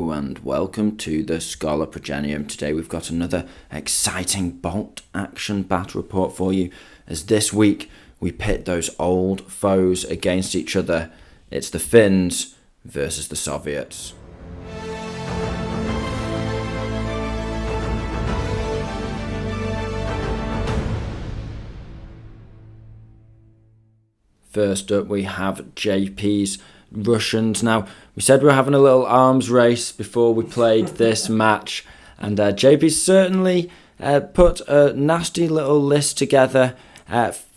Hello and welcome to the Scholar Progenium. Today we've got another exciting bolt action battle report for you, as this week we pit those old foes against each other. It's the Finns versus the Soviets. First up we have JP's Russians. Now, we said we were having a little arms race before we played this match, and JP certainly put a nasty little list together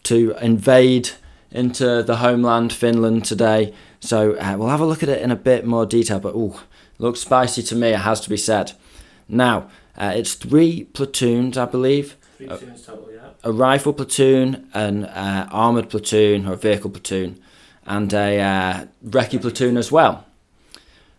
to invade into the homeland Finland today. So we'll have a look at it in a bit more detail, but looks spicy to me, it has to be said. Now, it's 3 platoons, I believe. 3 platoons total, yeah. A rifle platoon, an armoured platoon, or a vehicle platoon, and a recce platoon as well.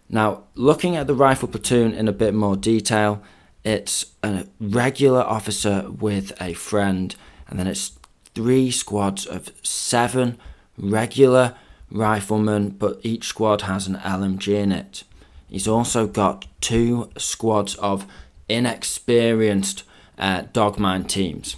Now, looking at the rifle platoon in a bit more detail, it's a regular officer with a friend, and then it's 3 squads of 7 regular riflemen, but each squad has an LMG in it. He's also got 2 squads of inexperienced dogmine teams.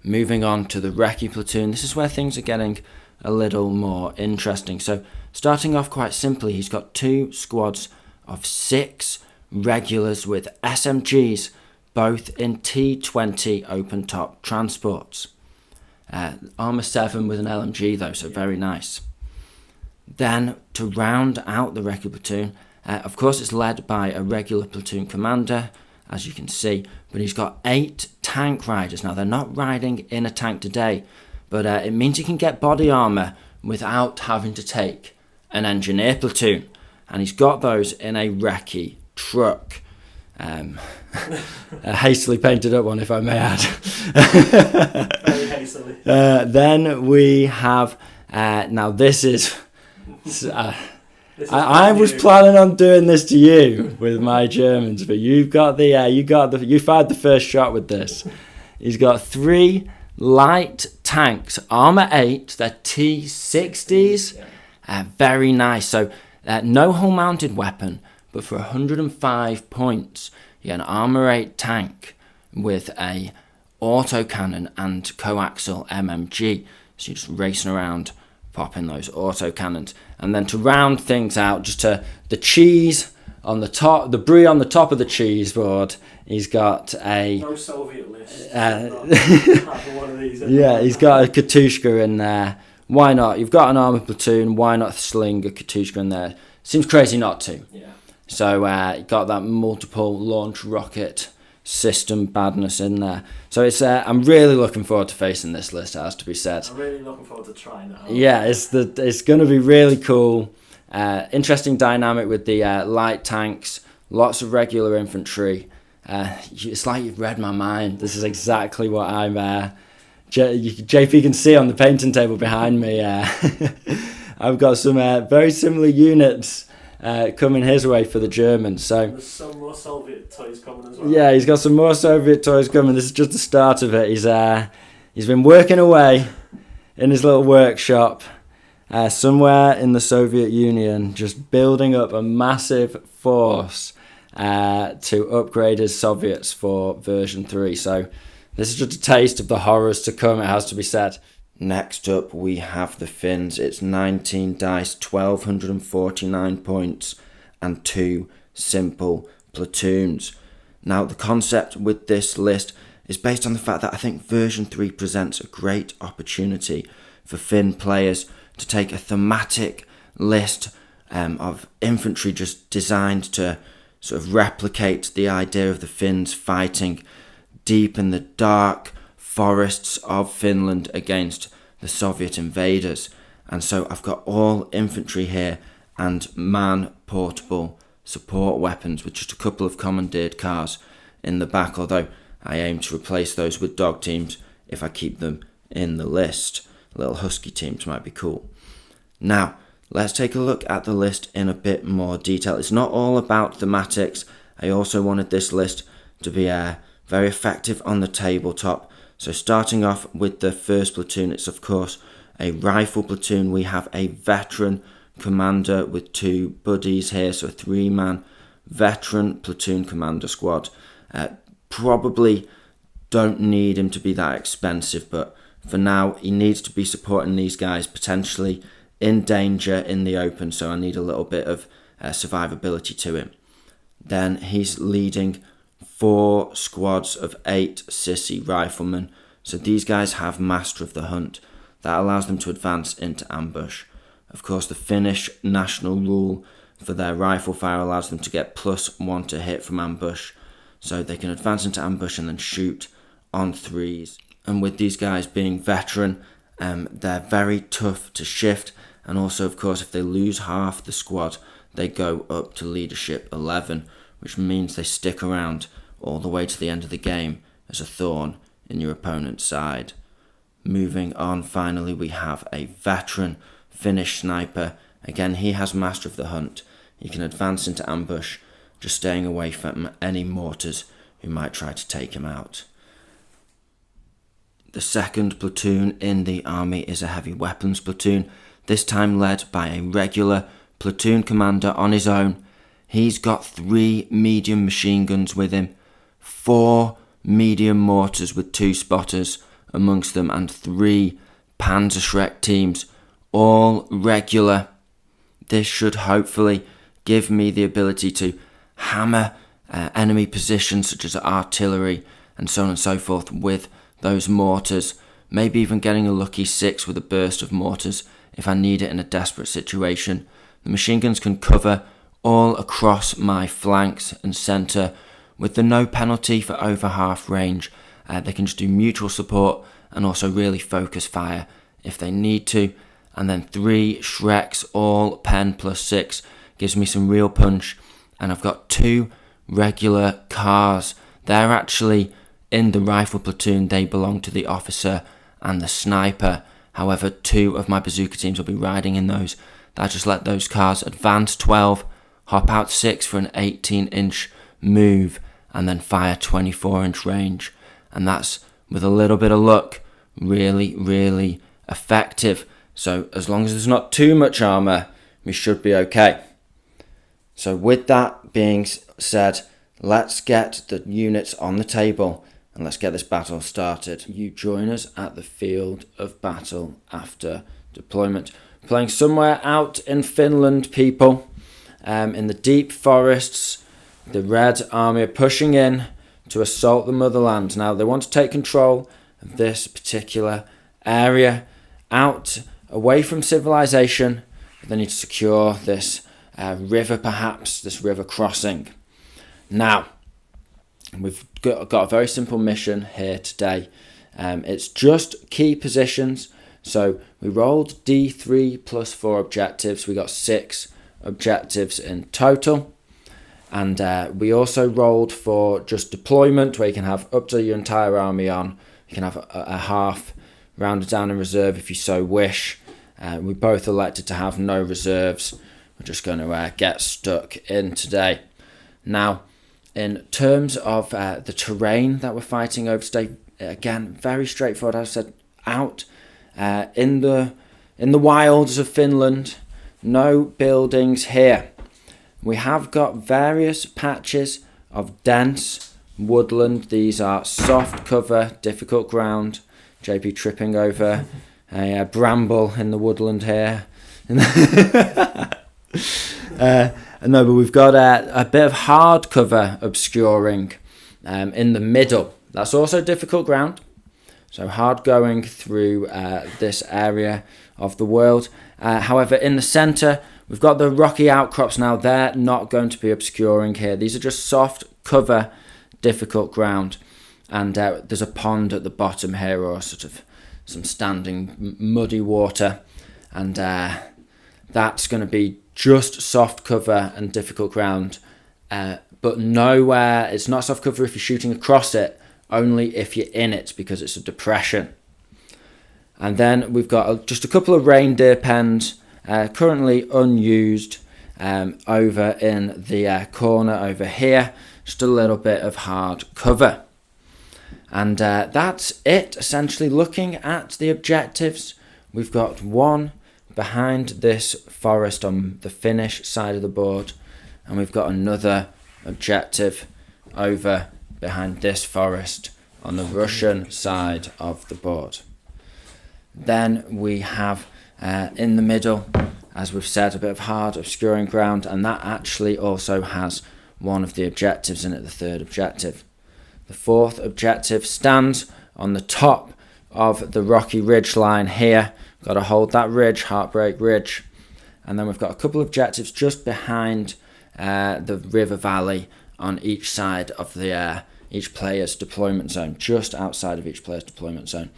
Moving on to the recce platoon, this is where things are getting a little more interesting. So starting off quite simply, he's got 2 squads of 6 regulars with SMGs, both in T20 open top transports. Armour 7 with an LMG though, so very nice. Then to round out the recce platoon, of course it's led by a regular platoon commander, as you can see, but he's got 8 tank riders. Now they're not riding in a tank today, but it means you can get body armour without having to take an engineer platoon. And he's got those in a recce truck. A hastily painted up one, if I may add. Very hastily. Then we have, now this is... I was planning on doing this to you with my Germans, but you fired the first shot with this. He's got 3 light tanks, armour 8, they're T60s, very nice. So no hull mounted weapon, but for 105 points you get an armour 8 tank with a autocannon and coaxial MMG. So you're just racing around popping those autocannons. And then to round things out, just to the cheese on the top, the brie on the top of the cheese board, he's got a... No Soviet list. One of these. Yeah, he's got a Katushka in there. Why not? You've got an armoured platoon, why not sling a Katushka in there? Seems crazy not to. Yeah. So got that multiple launch rocket system badness in there. So it's I'm really looking forward to facing this list, it has to be said. I'm really looking forward to trying that out. Yeah, it's going to be really cool. Interesting dynamic with the light tanks, lots of regular infantry. It's like you've read my mind. This is exactly what I'm... JP can see on the painting table behind me. I've got some very similar units coming his way for the Germans. So there's some more Soviet toys coming as well. Yeah, he's got some more Soviet toys coming. This is just the start of it. He's been working away in his little workshop somewhere in the Soviet Union, just building up a massive force to upgrade his Soviets for version 3. So this is just a taste of the horrors to come, it has to be said. Next up we have the Finns. It's 19 dice, 1249 points, and 2 simple platoons. Now the concept with this list is based on the fact that I think version 3 presents a great opportunity for Finn players to take a thematic list of infantry just designed to sort of replicate the idea of the Finns fighting deep in the dark forests of Finland against the Soviet invaders. And so I've got all infantry here and man-portable support weapons with just a couple of commandeered cars in the back, although I aim to replace those with dog teams if I keep them in the list. Little husky teams might be cool. Now, let's take a look at the list in a bit more detail. It's not all about thematics. I also wanted this list to be very effective on the tabletop. So starting off with the first platoon, it's of course a rifle platoon. We have a veteran commander with 2 buddies here, so a 3-man veteran platoon commander squad. Probably don't need him to be that expensive, but for now he needs to be supporting these guys potentially in danger in the open, so I need a little bit of survivability to him. Then he's leading 4 squads of 8 sissy riflemen, so these guys have master of the hunt. That allows them to advance into ambush. Of course, the Finnish national rule for their rifle fire allows them to get +1 to hit from ambush, so they can advance into ambush and then shoot on 3s. And with these guys being veteran, they're very tough to shift, and also, of course, if they lose half the squad, they go up to leadership 11, which means they stick around all the way to the end of the game as a thorn in your opponent's side. Moving on, finally, we have a veteran Finnish sniper. Again, he has master of the hunt. He can advance into ambush, just staying away from any mortars who might try to take him out. The second platoon in the army is a heavy weapons platoon, this time led by a regular platoon commander on his own. He's got 3 medium machine guns with him, 4 medium mortars with 2 spotters amongst them, and 3 Panzerschreck teams, all regular. This should hopefully give me the ability to hammer enemy positions such as artillery and so on and so forth with those mortars, maybe even getting a lucky 6 with a burst of mortars if I need it in a desperate situation. The machine guns can cover all across my flanks and centre with the no penalty for over half range. They can just do mutual support and also really focus fire if they need to. And then 3 Shreks, all pen +6, gives me some real punch. And I've got 2 regular cars. They're actually in the rifle platoon. They belong to the officer and the sniper. However, 2 of my bazooka teams will be riding in those. I just let those cars advance 12, hop out 6 for an 18-inch move, and then fire 24-inch range. And that's, with a little bit of luck, really, really effective. So as long as there's not too much armour, we should be okay. So with that being said, let's get the units on the table and let's get this battle started. You join us at the field of battle after deployment. Playing somewhere out in Finland, people, in the deep forests. The Red Army are pushing in to assault the motherland. Now, they want to take control of this particular area, out, away from civilization. They need to secure this river, perhaps, this river crossing. Now, we've got a very simple mission here today. It's just key positions. So we rolled D3 plus 4 objectives. We got 6 objectives in total. And we also rolled for just deployment, where you can have up to your entire army on. You can have a half rounded down in reserve if you so wish. We both elected to have no reserves. We're just going to get stuck in today. Now, in terms of the terrain that we're fighting over today, again, very straightforward. As I said, out in the wilds of Finland, no buildings here. We have got various patches of dense woodland. These are soft cover, difficult ground. JP tripping over a bramble in the woodland here. No, but we've got a bit of hard cover obscuring in the middle. That's also difficult ground. So hard going through this area of the world. However, in the centre, we've got the rocky outcrops now. They're not going to be obscuring here. These are just soft cover, difficult ground. And there's a pond at the bottom here, or sort of some standing muddy water. And that's going to be just soft cover and difficult ground. But nowhere, it's not soft cover if you're shooting across it, only if you're in it, because it's a depression. And then we've got just a couple of reindeer pens, currently unused, over in the corner over here. Just a little bit of hard cover. And that's it, essentially. Looking at the objectives, we've got 1, behind this forest on the Finnish side of the board, and we've got another objective over behind this forest on the Russian side of the board. Then we have in the middle, as we've said, a bit of hard obscuring ground, and that actually also has one of the objectives in it, the third objective. The fourth objective stands on the top of the rocky ridge line here. Got to hold that ridge, Heartbreak Ridge. And then we've got a couple of objectives just behind the river valley on each side of the each player's deployment zone, just outside of each player's deployment zone.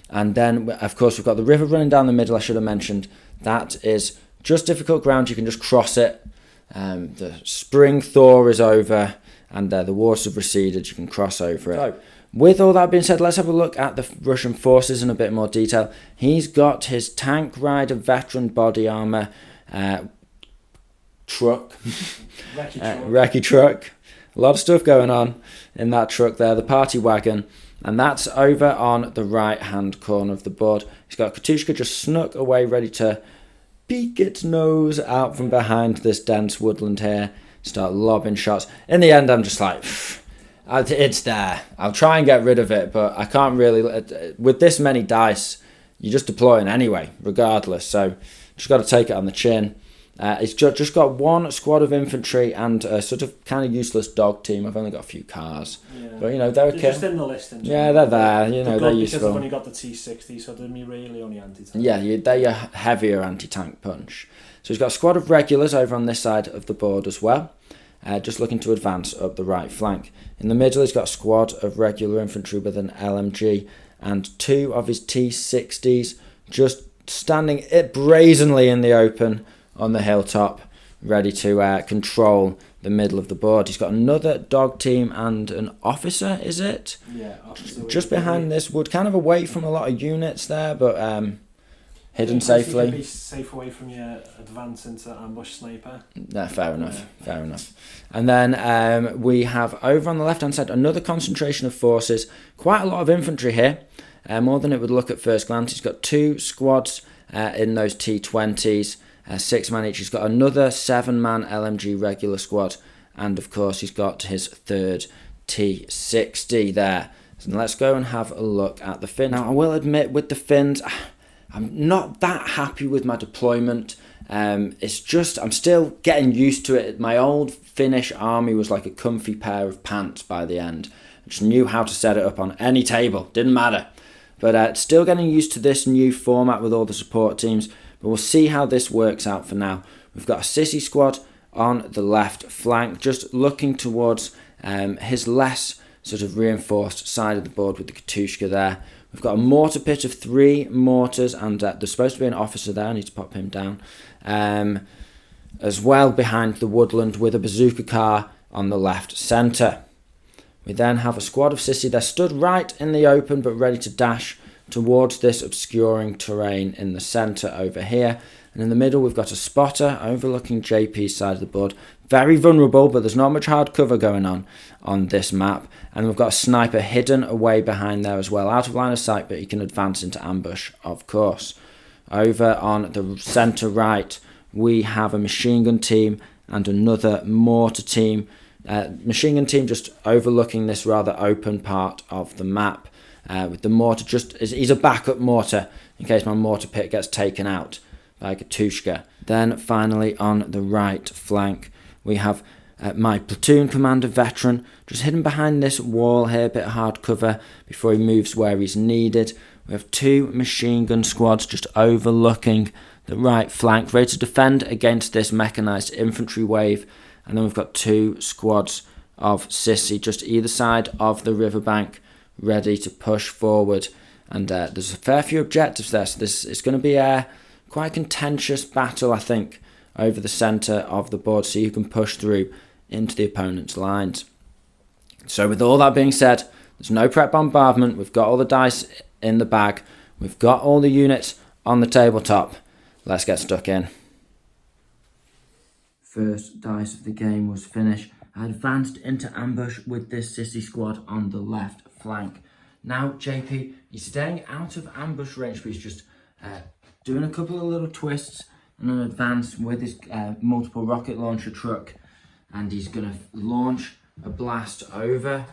And then, of course, we've got the river running down the middle, I should have mentioned. That is just difficult ground, you can just cross it. The spring thaw is over and the waters have receded, you can cross over it. So, with all that being said, let's have a look at the Russian forces in a bit more detail. He's got his tank rider veteran body armour truck. Recce truck. A lot of stuff going on in that truck there, the party wagon. And that's over on the right-hand corner of the board. He's got Katushka just snuck away, ready to peek its nose out from behind this dense woodland here, start lobbing shots. In the end, I'm just like, it's there. I'll try and get rid of it, but I can't really. With this many dice, you're just deploying anyway, regardless. So just got to take it on the chin. It's just got one squad of infantry and a sort of kind of useless dog team. I've only got a few cars, but you know they're just in the list. Yeah, they're there. You know they're useful. Because I've only got the T60, so they're really only anti-tank. Yeah, they're your heavier anti-tank punch. So he's got a squad of regulars over on this side of the board as well, just looking to advance up the right flank. In the middle, he's got a squad of regular infantry with an LMG and two of his T60s just standing it brazenly in the open on the hilltop, ready to control the middle of the board. He's got another dog team and an officer, is it? Yeah, officer. Just behind this wood, kind of away from a lot of units there, but hidden safely. Be safe away from your advance into ambush sniper. Yeah, fair enough. And then we have over on the left-hand side another concentration of forces. Quite a lot of infantry here, more than it would look at first glance. He's got two squads in those T20s. 6 man each. He's got another 7-man LMG regular squad, and of course he's got his third T60 there. So let's go and have a look at the Finns. Now I will admit, with the Finns, I'm not that happy with my deployment. It's just I'm still getting used to it. My old Finnish army was like a comfy pair of pants by the end. I just knew how to set it up on any table, didn't matter. But still getting used to this new format with all the support teams. But we'll see how this works out for now. We've got a sissy squad on the left flank, just looking towards his less sort of reinforced side of the board with the Katushka there. We've got a mortar pit of 3 mortars, and there's supposed to be an officer there. I need to pop him down. As well behind the woodland with a bazooka car on the left centre. We then have a squad of sissy. They're stood right in the open but ready to dash towards this obscuring terrain in the centre over here. And in the middle we've got a spotter overlooking JP's side of the board. Very vulnerable, but there's not much hard cover going on this map. And we've got a sniper hidden away behind there as well, out of line of sight, but he can advance into ambush, of course. Over on the centre right we have a machine gun team and another mortar team. Machine gun team just overlooking this rather open part of the map. With the mortar he's a backup mortar in case my mortar pit gets taken out by Katushka. Then finally on the right flank we have my platoon commander veteran just hidden behind this wall here, a bit of hard cover before he moves where he's needed. We have 2 machine gun squads just overlooking the right flank, ready to defend against this mechanised infantry wave. And then we've got 2 squads of sissy just either side of the riverbank, ready to push forward. And there's a fair few objectives there, so this is going to be a quite contentious battle, I think, over the centre of the board, so you can push through into the opponent's lines. So with all that being said, there's no prep bombardment. We've got all the dice in the bag. We've got all the units on the tabletop. Let's get stuck in. First dice of the game was Finnish. I advanced into ambush with this sissy squad on the left flank. Now JP, he's staying out of ambush range, but he's just doing a couple of little twists and an advance with his multiple rocket launcher truck, and he's going to launch a blast over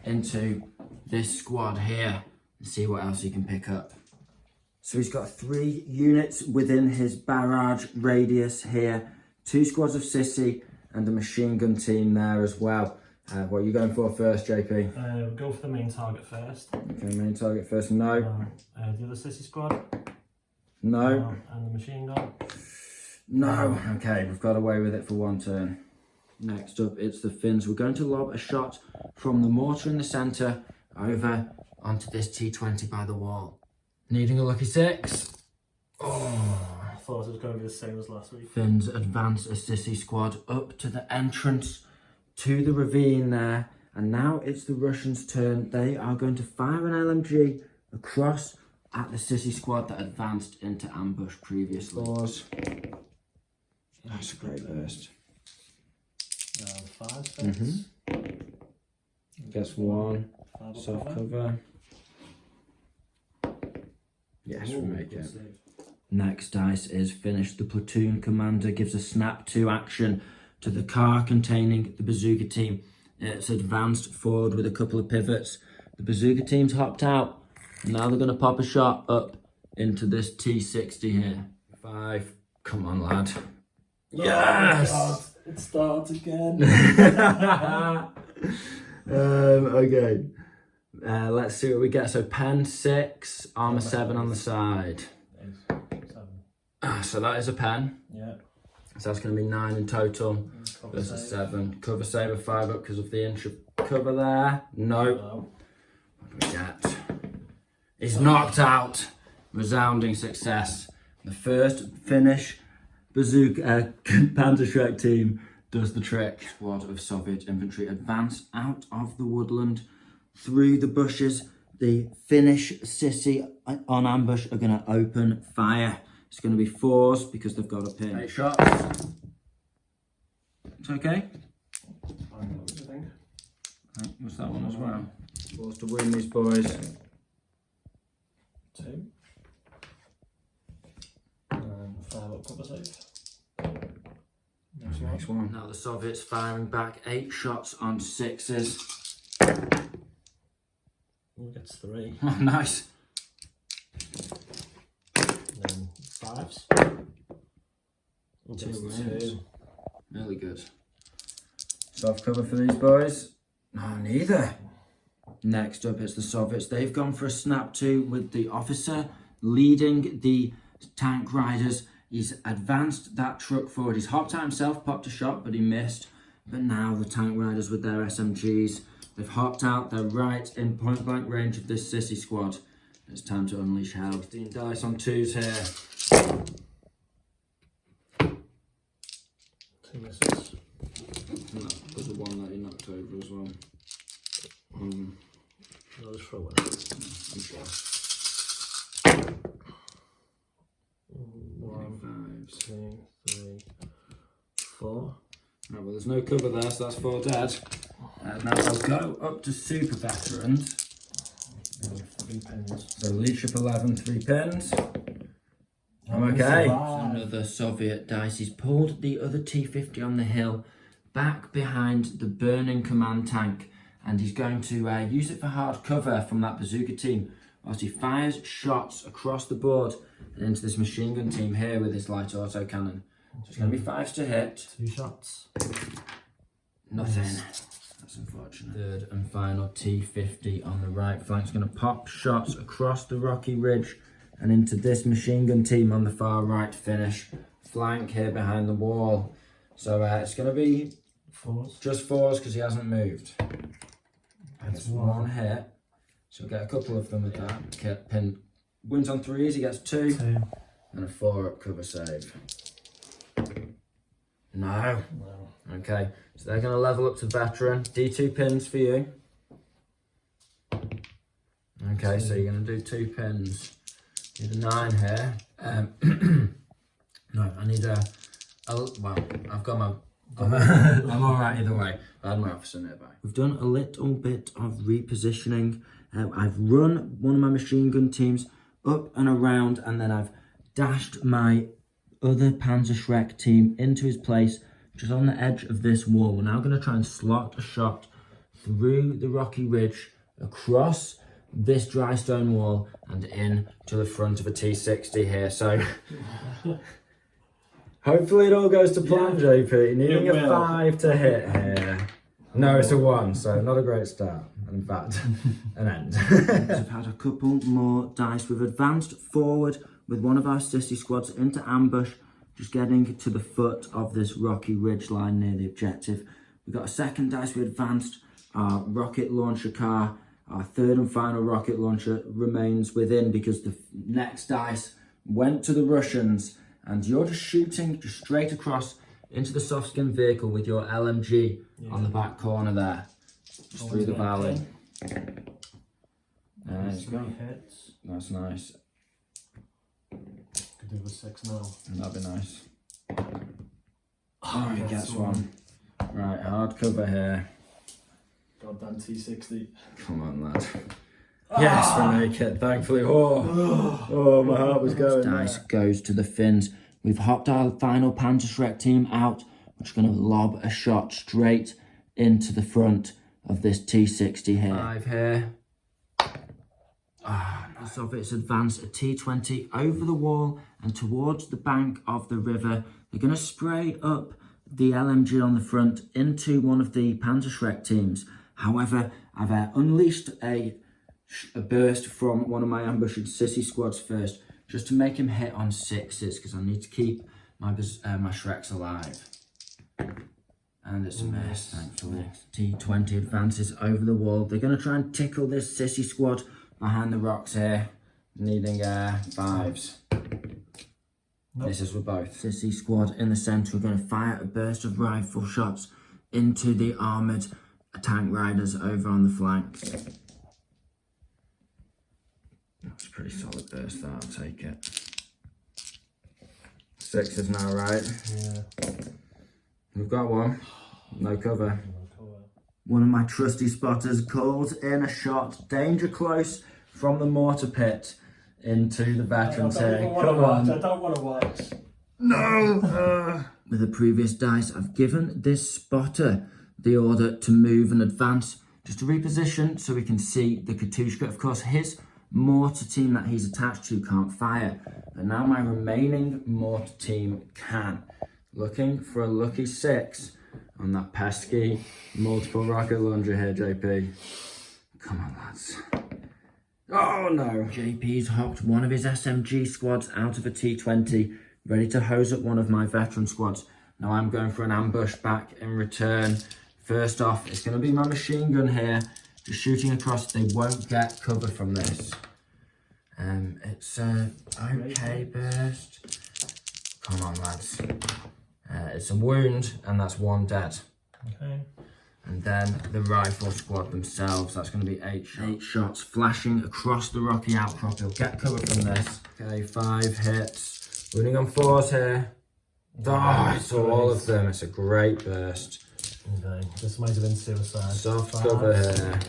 into this squad here and see what else he can pick up. So he's got 3 units within his barrage radius here, 2 squads of Sissy and a machine gun team there as well. What are you going for first, JP? We'll go for the main target first. Okay, main target first. No. The other Sissy squad. No. And the machine gun. No. Okay, we've got away with it for 1 turn. Next up, it's the Finns. We're going to lob a shot from the mortar in the centre over onto this T20 by the wall. Needing a lucky 6. Oh. I thought it was going to be the same as last week. Finns advance a Sissy squad up to the entrance to the ravine there. And now it's the Russians' turn. They are going to fire an LMG across at the Sissy squad that advanced into ambush previously. That's a great burst. 5 cents. Guess 1. Soft cover. Yes, we make it. Next dice is Finnish. The platoon commander gives a snap 2 action to the car containing the bazooka team. It's advanced forward with a couple of pivots. The bazooka team's hopped out. And now they're going to pop a shot up into this T60 here. 5. Come on, lad. Yes! Oh, it starts again. Okay. Let's see what we get. So pen 6, armor 7 on the side. 7. So that is a pen. Yeah. So that's going to be 9 in total versus 7. Cover saver 5 up because of the inch of cover there. No. What do we get? He's knocked out. Resounding success. The first Finnish bazooka Panzerschreck team does the trick. Squad of Soviet infantry advance out of the woodland through the bushes. The Finnish Sissy on ambush are going to open fire. It's going to be 4s because they've got a pin. 8 shots. It's okay. What's that one as well? 4s to win these boys. 2. And 5 up cover save. Next one. Now the Soviets firing back 8 shots on 6s. Gets 3. Oh, nice. And then 5s. 2 really good. Soft cover for these boys. No, neither. Next up, it's the Soviets. They've gone for a snap 2 with the officer leading the tank riders. He's advanced that truck forward. He's hopped out himself, popped a shot, but he missed. But now the tank riders with their SMGs, they've hopped out. They're right in point blank range of this Sissy squad. It's time to unleash hell. 15 dice on 2s here. 2 misses. No, there's the one that he knocked over as well. I'll just throw it. I'm sure. 1, 2, 3, 4. Right, well, there's no cover there, so that's 4 dead. Now I'll go up to super veterans. 3 pins. So leadership 11, 3 pins. I'm okay. Another Soviet dice. He's pulled the other T-50 on the hill back behind the burning command tank, and he's going to use it for hard cover from that bazooka team whilst he fires shots across the board and into this machine gun team here with his light auto cannon. So it's going to be 5s to hit. 2 shots. Nothing. That's unfortunate. Third and final T-50 on the right flank. It's going to pop shots across the rocky ridge and into this machine gun team on the far right Finnish flank here behind the wall. So it's going to be 4s. just 4s because he hasn't moved. That's 1 hit. So we'll get a couple of them with that. Pin wins on 3s, he gets 2. And a 4 up cover save. No. Okay, so they're going to level up to veteran. D2 pins for you. Okay, so you're going to do 2 pins. Need a 9 here. No, I need a well, I've got my... I'm alright either way. I had my officer nearby. We've done a little bit of repositioning. I've run one of my machine gun teams up and around, and then I've dashed my other Panzerschreck team into his place, just on the edge of this wall. We're now going to try and slot a shot through the rocky ridge, across this dry stone wall, and in to the front of a T60 here. So hopefully it all goes to plan, JP. Needing a 5 to hit here. No, it's a 1, so not a great start. In fact, an end. We've had a couple more dice. We've advanced forward with one of our sissy squads into ambush, just getting to the foot of this rocky ridge line near the objective. We've got a second dice. We advanced our rocket launcher car. Our third and final rocket launcher remains within because the next dice went to the Russians, and you're just shooting just straight across into the soft skin vehicle with your LMG on the back corner there, just through the valley. Nice. That's nice. Could do with 6 now. That'd be nice. Oh, he gets one. Right, hard cover here. Goddamn T60. Come on, lad. Yes, we make it, thankfully. Oh, my heart was going. Dice goes to the Finns. We've hopped our final Panzerschreck team out. We're just going to lob a shot straight into the front of this T60 here. 5 here. The Soviets advance a T20 over the wall and towards the bank of the river. They're going to spray up the LMG on the front into one of the Panzerschreck teams. However, I've unleashed a burst from one of my ambushing sissy squads first, just to make him hit on 6s, because I need to keep my Shreks alive. And it's a miss, thankfully. T20 advances over the wall. They're going to try and tickle this sissy squad behind the rocks here, needing 5s. Nope. This is for both. Sissy squad in the centre. We're going to fire a burst of rifle shots into the armoured tank riders over on the flanks. That's a pretty solid burst, that. I'll take it. 6s now, right? Yeah. We've got one. No cover. One of my trusty spotters calls in a shot, danger close, from the mortar pit into the veterans here. Come on. I don't want to watch. No! With the previous dice, I've given this spotter the order to move and advance, just to reposition so we can see the Katushka. Of course, his mortar team that he's attached to can't fire, but now my remaining mortar team can. Looking for a lucky 6 on that pesky multiple rocket launcher here, JP. Come on, lads. Oh no! JP's hopped one of his SMG squads out of a T20, ready to hose up one of my veteran squads. Now I'm going for an ambush back in return. First off, it's going to be my machine gun here, just shooting across. They won't get cover from this. It's okay burst. Come on, lads. It's a wound, and that's 1 dead. Okay. And then the rifle squad themselves, that's going to be 8 shots. 8 shots flashing across the rocky outcrop. He'll get cover from this. Okay, 5 hits. Running on 4s here. Oh, it's all of them. It's a great burst. Okay, this might have been suicide. Soft cover here.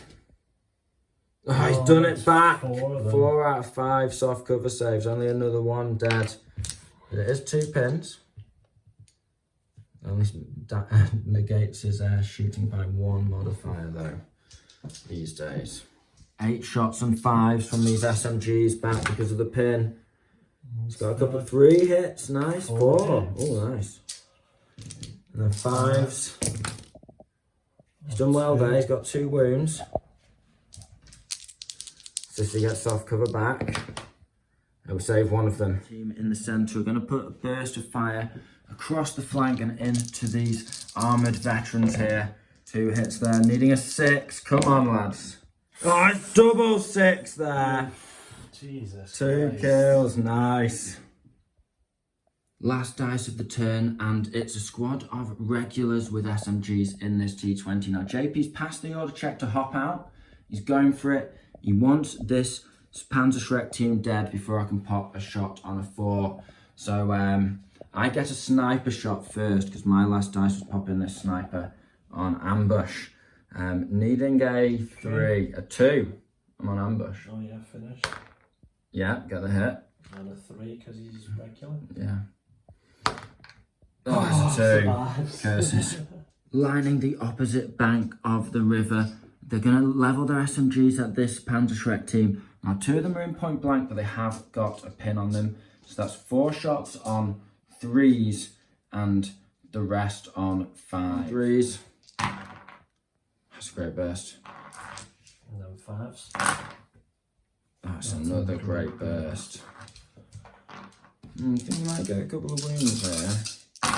Oh, he's done it back. 4 out of 5 soft cover saves. Only another 1 dead. But it is 2 pins. Only negates his shooting by 1 modifier though, these days. 8 shots and 5s from these SMGs back because of the pin. He's got a couple of 3 hits, nice. 4, oh nice. And then 5s. He's done well there, he's got 2 wounds. Sissy gets soft cover back. He'll save 1 of them. Team in the centre, we're going to put a burst of fire across the flank and into these armoured veterans here. 2 hits there, needing a 6. Come on, lads. Oh, it's double 6 there. Jesus 2 Christ. kills, nice. Last dice of the turn, and it's a squad of regulars with SMGs in this T20. Now, JP's passed the order check to hop out. He's going for it. He wants this Panzerschreck team dead before I can pop a shot on a 4. So, I get a sniper shot first because my last dice was popping this sniper on ambush. Needing a 3, a 2. I'm on ambush. Oh yeah, finish. Yeah, get the hit. And a 3 because he's regular. Yeah. Oh, it's a 2. Survives. Curses. Lining the opposite bank of the river. They're going to level their SMGs at this Panzerschreck team. Now, 2 of them are in point blank, but they have got a pin on them. So that's 4 shots on 3s and the rest on 5. 3s. That's a great burst. And then 5s. That's another great burst. I think we might get a couple of wounds here.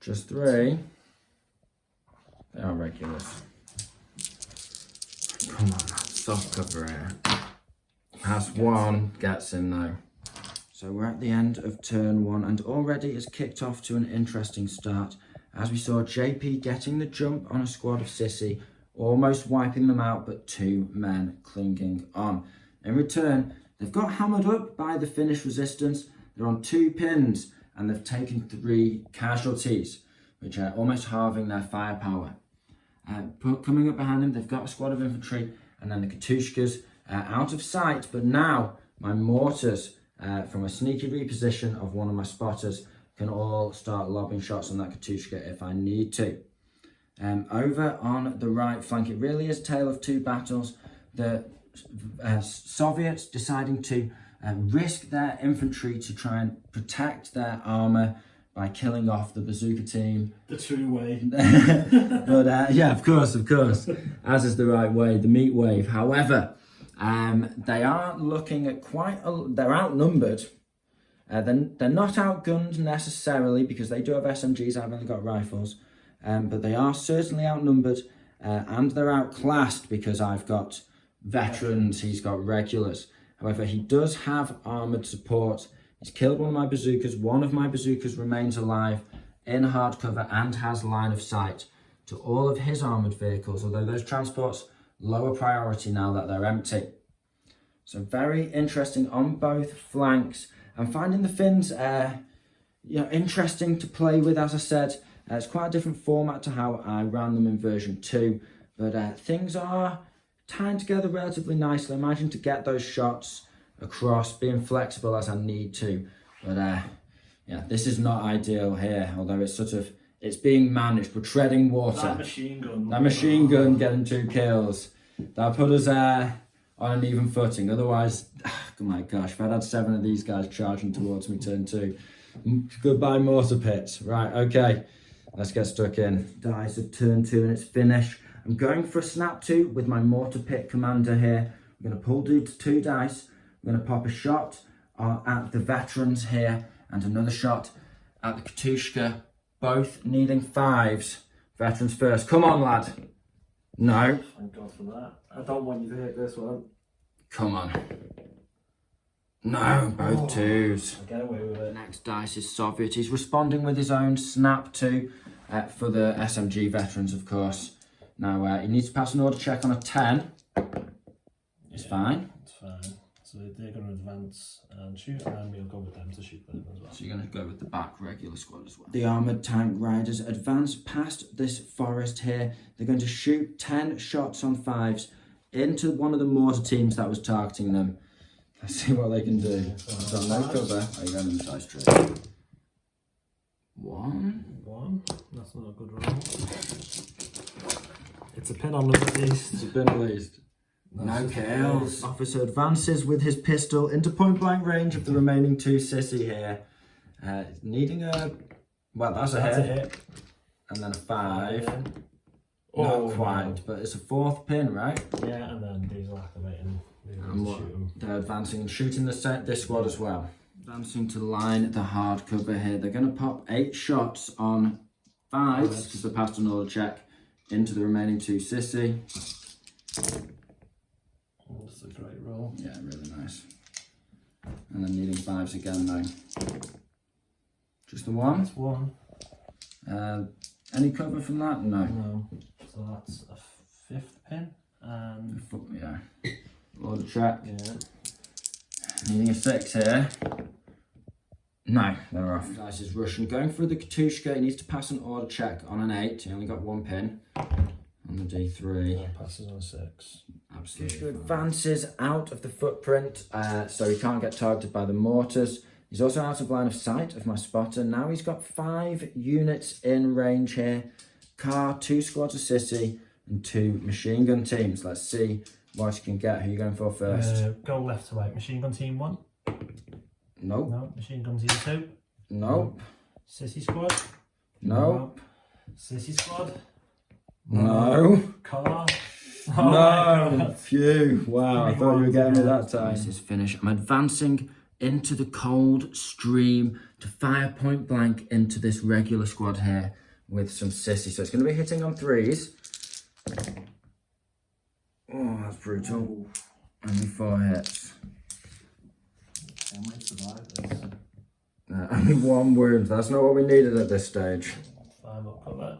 Just 3. They are regulars. Come on, soft cover here. Pass 1 gets him though. So we're at the end of turn 1 and already it's kicked off to an interesting start. As we saw JP getting the jump on a squad of Sissy, almost wiping them out, but 2 men clinging on. In return, they've got hammered up by the Finnish resistance. They're on 2 pins and they've taken 3 casualties, which are almost halving their firepower. Coming up behind them, they've got a squad of infantry and then the Katushkas out of sight, but now my mortars from a sneaky reposition of one of my spotters can all start lobbing shots on that Katushka if I need to. Over on the right flank, it really is a tale of 2 battles. The Soviets deciding to risk their infantry to try and protect their armour by killing off the bazooka team. The true way. But yeah, of course, as is the right way, the meat wave. However, they are looking at they're outnumbered. They're not outgunned necessarily because they do have SMGs, I've only got rifles. But they are certainly outnumbered and they're outclassed because I've got veterans, he's got regulars. However, he does have armoured support. He's killed one of my bazookas. One of my bazookas remains alive in hard cover and has line of sight to all of his armoured vehicles, although those transports lower priority now that they're empty. So very interesting on both flanks. I'm finding the Finns interesting to play with, as I said. It's quite a different format to how I ran them in version 2, but things are tying together relatively nicely. I imagine to get those shots across, being flexible as I need to. But yeah, this is not ideal here, although it's being managed. We're treading water. That machine gun getting 2 kills. That put us on an even footing. Otherwise, oh my gosh, if I'd had 7 of these guys charging towards me turn 2. Goodbye mortar pits. Right, okay. Let's get stuck in. Dice of turn 2 and it's Finnish. I'm going for a snap 2 with my mortar pit commander here. I'm going to pull 2 dice. I'm going to pop a shot at the veterans here and another shot at the Katushka. Both needing 5s. Veterans first. Come on, lad. No. Thank God for that. I don't want you to hit this one. Come on. No, both 2s. I'll get away with it. Next dice is Soviet. He's responding with his own snap 2 for the SMG veterans, of course. Now, he needs to pass an order check on a 10. It's fine. It's fine. So they're going to advance and shoot, and then we'll go with them to shoot them as well. So you're going to go with the back regular squad as well. The armoured tank riders advance past this forest here. They're going to shoot 10 shots on 5s into one of the mortar teams that was targeting them. Let's see what they can do. So no cover. Are you going in the dice tray? 1. That's not a good roll. It's a pin on them at least. It's a pin at least. No kills. Officer advances with his pistol into point blank range of the remaining 2 Sissy here. Needing a... Well, that's a hit. And then a 5. Not quite, but it's a 4th pin, right? Yeah, and then these are activating. They're advancing and shooting this squad as well. Advancing to line the hard cover here. They're going to pop 8 shots on 5s because they passed an order check into the remaining 2 Sissy. Oh, that's a great roll. Yeah, really nice. And then needing 5s again though. Just the 1? That's 1. Any cover from that? No. No. So that's a 5th pin. And yeah. Order check. Yeah. Needing a 6 here. No, they're off. Dice is Russian. Going for the Katushka, he needs to pass an order check on an 8. He only got 1 pin. On the D3. Yeah, passes on a 6. Absolutely. Advances out of the footprint, so he can't get targeted by the mortars. He's also out of line of sight of my spotter. Now he's got 5 units in range here. Car, 2 squads of Sissy, and 2 machine gun teams. Let's see what he can get. Who are you going for first? Go left to right. Machine gun team 1. Nope. No. Machine gun team 2. Nope. Sissy squad. Nope. Sissy squad. No. Car. No. Phew. Wow, I thought you were getting me that time. This is finished. I'm advancing into the cold stream to fire point blank into this regular squad here with some Sissy. So it's going to be hitting on 3s. Oh, that's brutal. Only 4 hits. I might survive this. Only 1 wound. That's not what we needed at this stage. 5 up cover.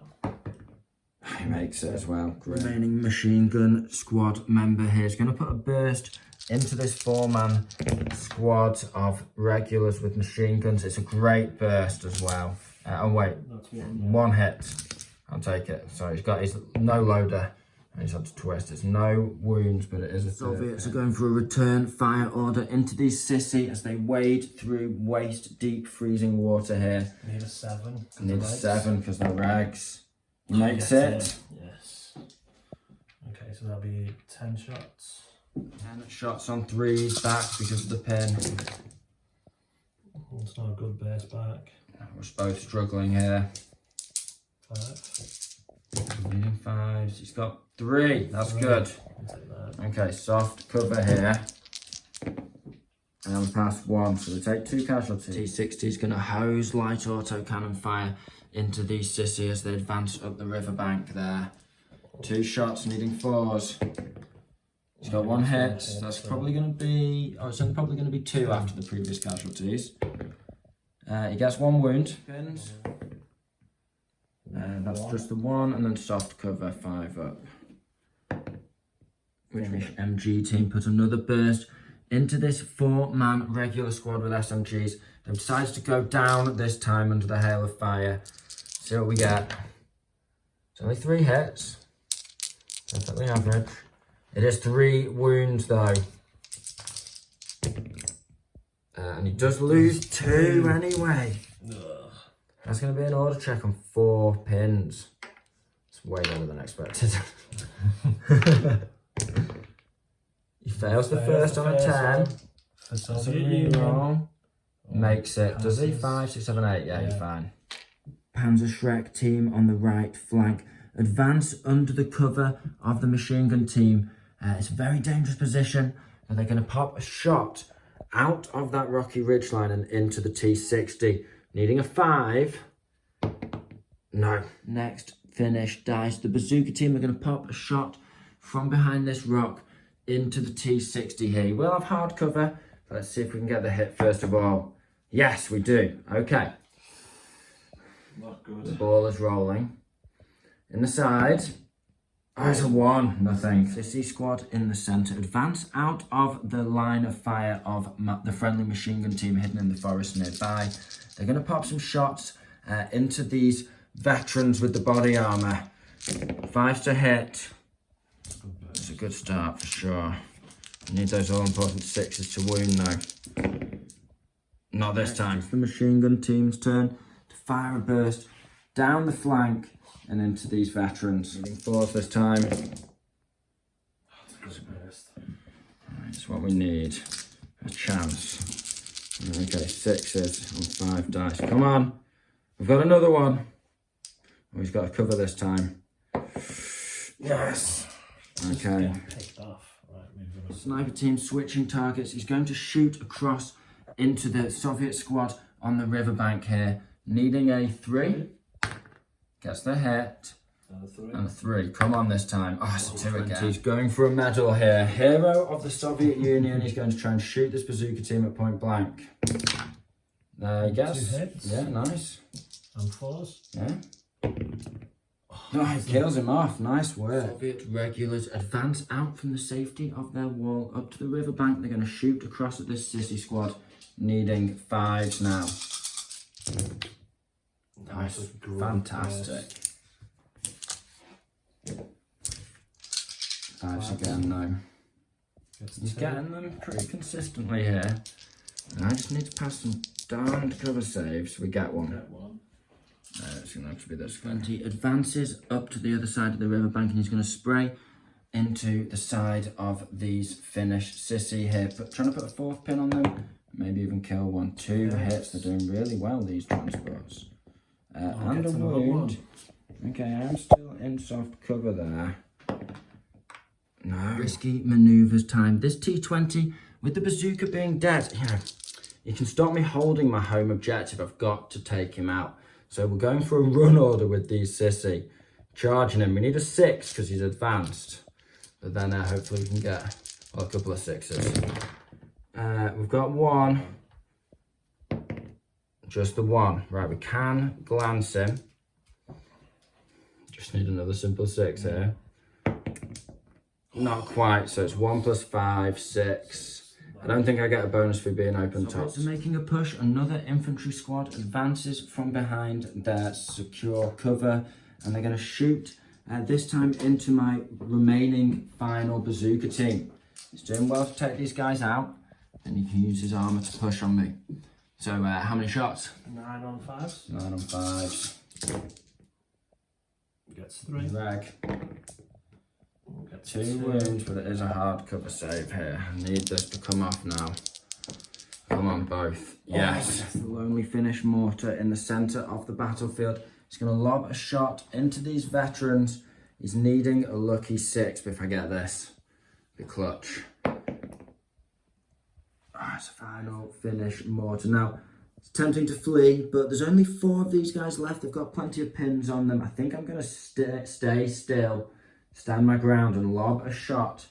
He makes it as well. Great. Remaining machine gun squad member here is going to put a burst into this 4-man squad of regulars with machine guns. It's a great burst as well. Oh wait, That's 1 hit. I'll take it. So he's got his no loader. And he's had to twist. It's no wounds, but it is a Soviets are going for a return fire order into these Sissy as they wade through waist-deep freezing water here. Need a 7. Need a 7 because they're rags. He makes it. Yes. Okay, so that'll be 10 shots. 10 shots on 3s back because of the pin. It's not a good base back. We're both struggling here. 5. Needing 5s. He's got 3. That's good. I'll take that. Okay, soft cover here. And we pass 1, so we take 2 casualties. T60 is going to hose light auto cannon fire into these Sissy as they advance up the riverbank there. 2 shots, needing 4s. He's got 1 hit. That's probably going to be... Oh, it's only probably going to be 2 after the previous casualties. He gets 1 wound. Pins. That's just the 1, and then soft cover 5 up. Finnish MG team put another burst into this 4-man regular squad with SMGs. They've decided to go down this time under the hail of fire. See what we get. It's only 3 hits. Perfectly average. It is 3 wounds though. And he does lose 2 anyway. That's going to be an order check on 4 pins. It's way better than expected. He fails the first on a 10. For Soviet Union. Makes it. Does he? 5, 6, 7, 8. Yeah, he's fine. Panzer Shrek team on the right flank. Advance under the cover of the machine gun team. It's a very dangerous position. And they're going to pop a shot out of that rocky ridgeline and into the T60. Needing a 5. No. Next, Finnish dice. The bazooka team are going to pop a shot from behind this rock into the T60 here. We'll have hard cover. Let's see if we can get the hit first of all. Yes, we do. Okay. Not good. The ball is rolling. In the side. Oh, it's a 1. Nothing. Sissy squad in the centre. Advance out of the line of fire of the friendly machine gun team hidden in the forest nearby. They're going to pop some shots into these veterans with the body armour. 5 to hit. It's a good start for sure. You need those all-important 6s to wound though. Not this time. It's the machine gun team's turn to fire a burst down the flank and into these veterans. Needing 4s this time. That's what we need. A chance. Okay, 6s on 5 dice. Come on. We've got another one. Oh, he's got to cover this time. Yes. Okay. Picked off. Right, Sniper team switching targets. He's going to shoot across into the Soviet squad on the riverbank here. Needing a 3. Gets the hit. And a 3. Come on this time. Oh, it's a 2 again. He's going for a medal here. Hero of the Soviet Union. He's going to try and shoot this bazooka team at point blank. There he gets. 2 hits. Yeah, nice. And 4s. Yeah. Oh, he kills him off. Nice work. Soviet regulars advance out from the safety of their wall up to the riverbank. They're going to shoot across at this Sissy squad, needing 5s now. Nice. Fantastic. 5s again, no. He's getting them pretty consistently here. And I just need to pass some darned cover saves. We get one. It's going to have to be this one. He advances up to the other side of the riverbank and he's going to spray into the side of these Finnish sissy here. Trying to put a 4th pin on them. Maybe even kill one. 2 hits. They're doing really well, these transports. And a wound. Okay, I'm still in soft cover there. No. Risky manoeuvres time. This T20, with the bazooka being dead, you can stop me holding my home objective. I've got to take him out. So we're going for a run order with these sissy. Charging him. We need a 6 because he's advanced. But then hopefully we can get a couple of 6s. We've got 1. Just the 1. Right, we can glance him. Just need another simple 6 here. Not quite, so it's 1 + 5, 6. I don't think I get a bonus for being open top. So making a push, another infantry squad advances from behind their secure cover, and they're going to shoot this time into my remaining final bazooka team. He's doing well to take these guys out, and he can use his armour to push on me. So how many shots? 9 on 5s. 9 on 5s. Gets 3. Rag. 2 wounds, but it is a hard cover save here. I need this to come off now. Come on, both. Yes. The lonely Finnish mortar in the centre of the battlefield. He's going to lob a shot into these veterans. He's needing a lucky 6, but if I get this, the clutch. It's a final Finnish mortar. Now, it's tempting to flee, but there's only 4 of these guys left. They've got plenty of pins on them. I think I'm going to stay still, stand my ground and lob a shot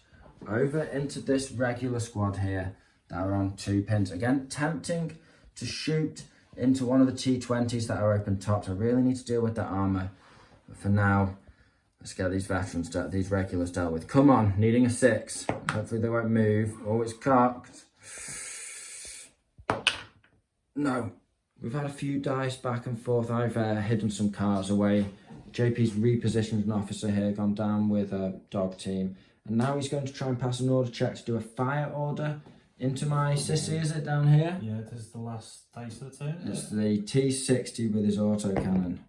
over into this regular squad here that are on 2 pins. Again, tempting to shoot into one of the T20s that are open tops. I really need to deal with the armour. But for now, let's get these veterans, these regulars dealt with. Come on, needing a 6. Hopefully they won't move. Oh, it's cocked. No. We've had a few dice back and forth. I've hidden some cards away. JP's repositioned an officer here, gone down with a dog team. And now he's going to try and pass an order check to do a fire order into my sissy, is it down here? Yeah, this is the last dice of the turn. It's the T60 with his autocannon.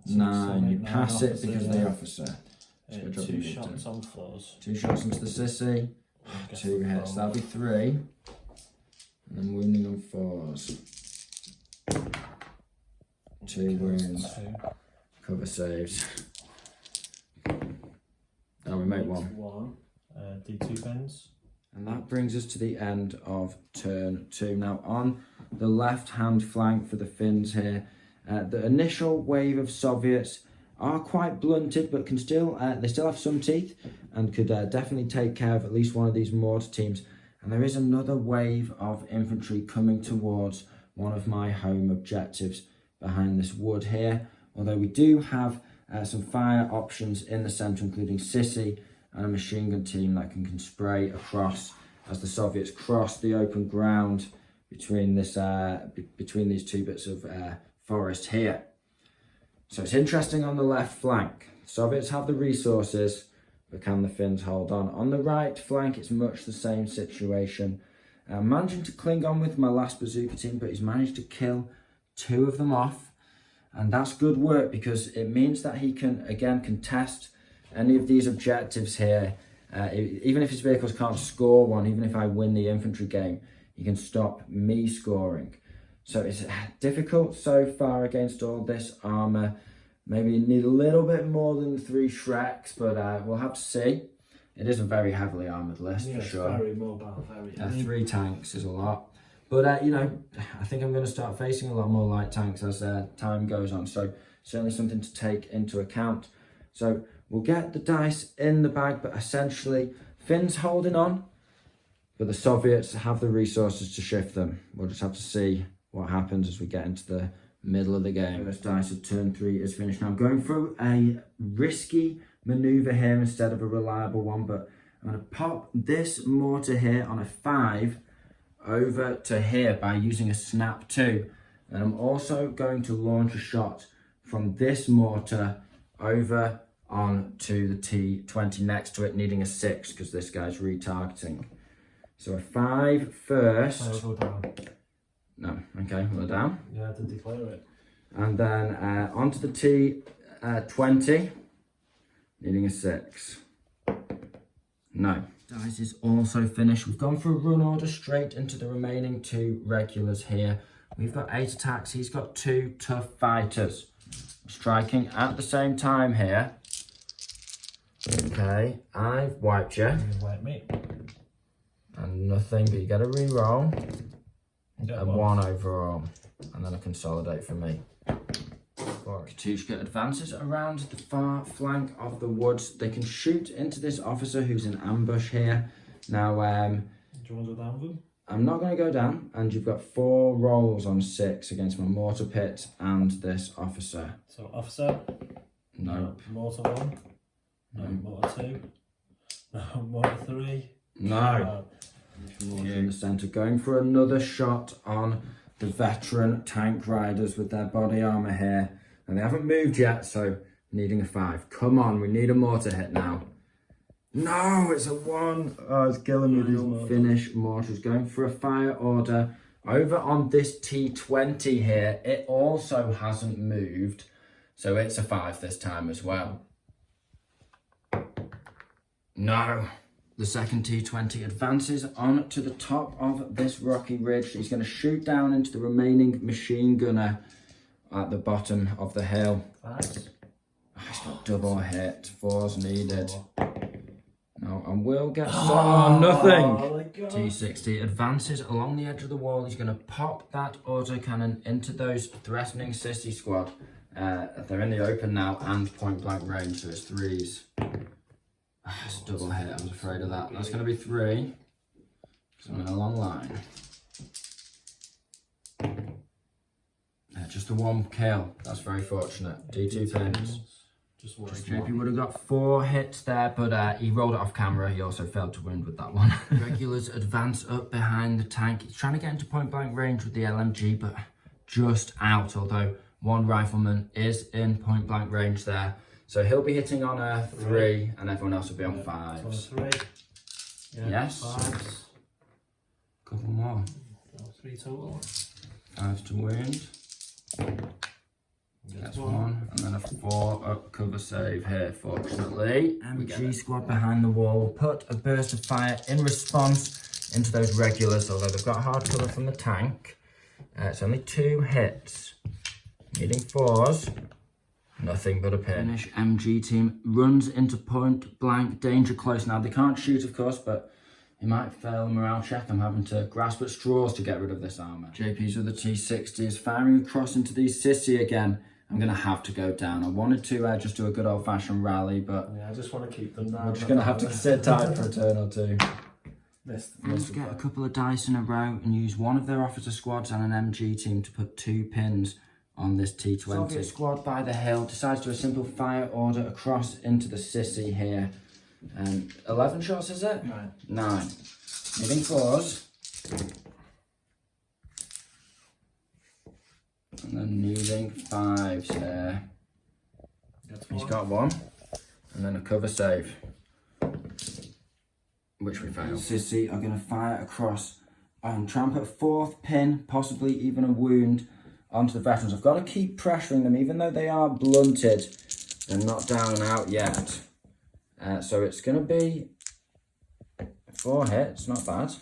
9. You pass it because of the officer. 2 shots on 4s. 2 shots into the sissy. 2 hits. That'll be 3. And then wounding on 4s. 2 wounds. 2. Cover saves. Now we make 1. 1. D2 pins. And that brings us to the end of turn 2. Now on the left-hand flank for the Finns here, the initial wave of Soviets are quite blunted, but can still they still have some teeth and could definitely take care of at least one of these mortar teams. And there is another wave of infantry coming towards one of my home objectives behind this wood here. Although we do have some fire options in the centre, including sissy and a machine gun team that can spray across as the Soviets cross the open ground between this between these 2 bits of forest here. So it's interesting on the left flank. The Soviets have the resources, but can the Finns hold on? On the right flank, it's much the same situation. Managing to cling on with my last bazooka team, but he's managed to kill 2 of them off. And that's good work because it means that he can, again, contest any of these objectives here. Even if his vehicles can't score one, even if I win the infantry game, he can stop me scoring. So it's difficult so far against all this armour. Maybe you need a little bit more than 3 Shreks, but we'll have to see. It is a very heavily armoured list, for sure. Very mobile, very heavy. 3 tanks is a lot. But, you know, I think I'm going to start facing a lot more light tanks as time goes on. So certainly something to take into account. So we'll get the dice in the bag, but essentially Finns holding on. But the Soviets have the resources to shift them. We'll just have to see what happens as we get into the middle of the game. First dice of turn 3 is finished. Now I'm going through a risky manoeuvre here instead of a reliable one, but I'm going to pop this mortar here on a 5 over to here by using a snap 2. And I'm also going to launch a shot from this mortar over on to the T20 next to it, needing a 6 because this guy's retargeting. So a 5 first. I'll go down. No, okay, we're down. Yeah, to declare it. And then onto the T20, needing a 6. No. Dice is also finished. We've gone for a run order straight into the remaining 2 regulars here. We've got 8 attacks. He's got 2 tough fighters. Striking at the same time here. Okay, I've wiped you. You wipe me. And nothing, but you get a re-roll. Yeah, A 1 overall. And then a consolidate for me. Katushka advances around the far flank of the woods. They can shoot into this officer who's in ambush here. Now, do you want to go down with him? I'm not going to go down, and you've got 4 rolls on 6 against my mortar pit and this officer. So officer. No. Mortar 1. No. Mortar 2. No. Mortar 3. No. Mortar in the centre, going for another shot on the veteran tank riders with their body armour here. And they haven't moved yet, so needing a 5. Come on, we need a mortar hit now. No, it's a 1. Oh, it's killing me. These Finnish mortars going for a fire order. Over on this T20 here, it also hasn't moved. So it's a 5 this time as well. No. The second T20 advances on to the top of this rocky ridge. He's going to shoot down into the remaining machine gunner at the bottom of the hill. Five. Oh, he's got double hit. 4's needed. No, and we'll get some. Nothing. Oh my God. T60 advances along the edge of the wall. He's going to pop that autocannon into those threatening sissy squad. They're in the open now and point blank range, so it's 3s. It's a double hit, I was afraid of that. That's going to be 3. So I'm in a long line. Just the 1 kill. That's very fortunate. D2 pins. Just one. JP would have got 4 hits there, but he rolled it off camera. He also failed to wound with that one. Regulars advance up behind the tank. He's trying to get into point blank range with the LMG, but just out, although 1 rifleman is in point blank range there. So he'll be hitting on a 3, and everyone else will be on 5s. So 3. Yeah, Yes. 5s. Couple more. 3 total. 5 to wound. That's 1, and then a 4 up cover save here, fortunately. MG squad behind the wall will put a burst of fire in response into those regulars, although they've got hard cover from the tank. It's only 2 hits. Needing 4s. Nothing but a pin. Finnish MG team runs into point blank danger close. Now, they can't shoot, of course, but he might fail a morale check. I'm having to grasp at straws to get rid of this armour. JP's with the T60 is firing across into these sissy again. I'm going to have to go down. I wanted to just do a good old-fashioned rally, but yeah, I just want to keep them down. we're just going to have to sit tight for a turn or 2. Missed Get a couple of dice in a row and use one of their officer squads and an MG team to put 2 pins on this T20. Soviet squad by the hill decides to do a simple fire order across into the sissy here. 11 shots, is it? 9. Needing 4s. And then needing 5s here. He's got 1. And then a cover save. Which we failed. Sissy are going to fire across and tramp at 4th pin, possibly even a wound onto the veterans. I've got to keep pressuring them, even though they are blunted. They're not down and out yet. So it's going to be 4 hits, not bad.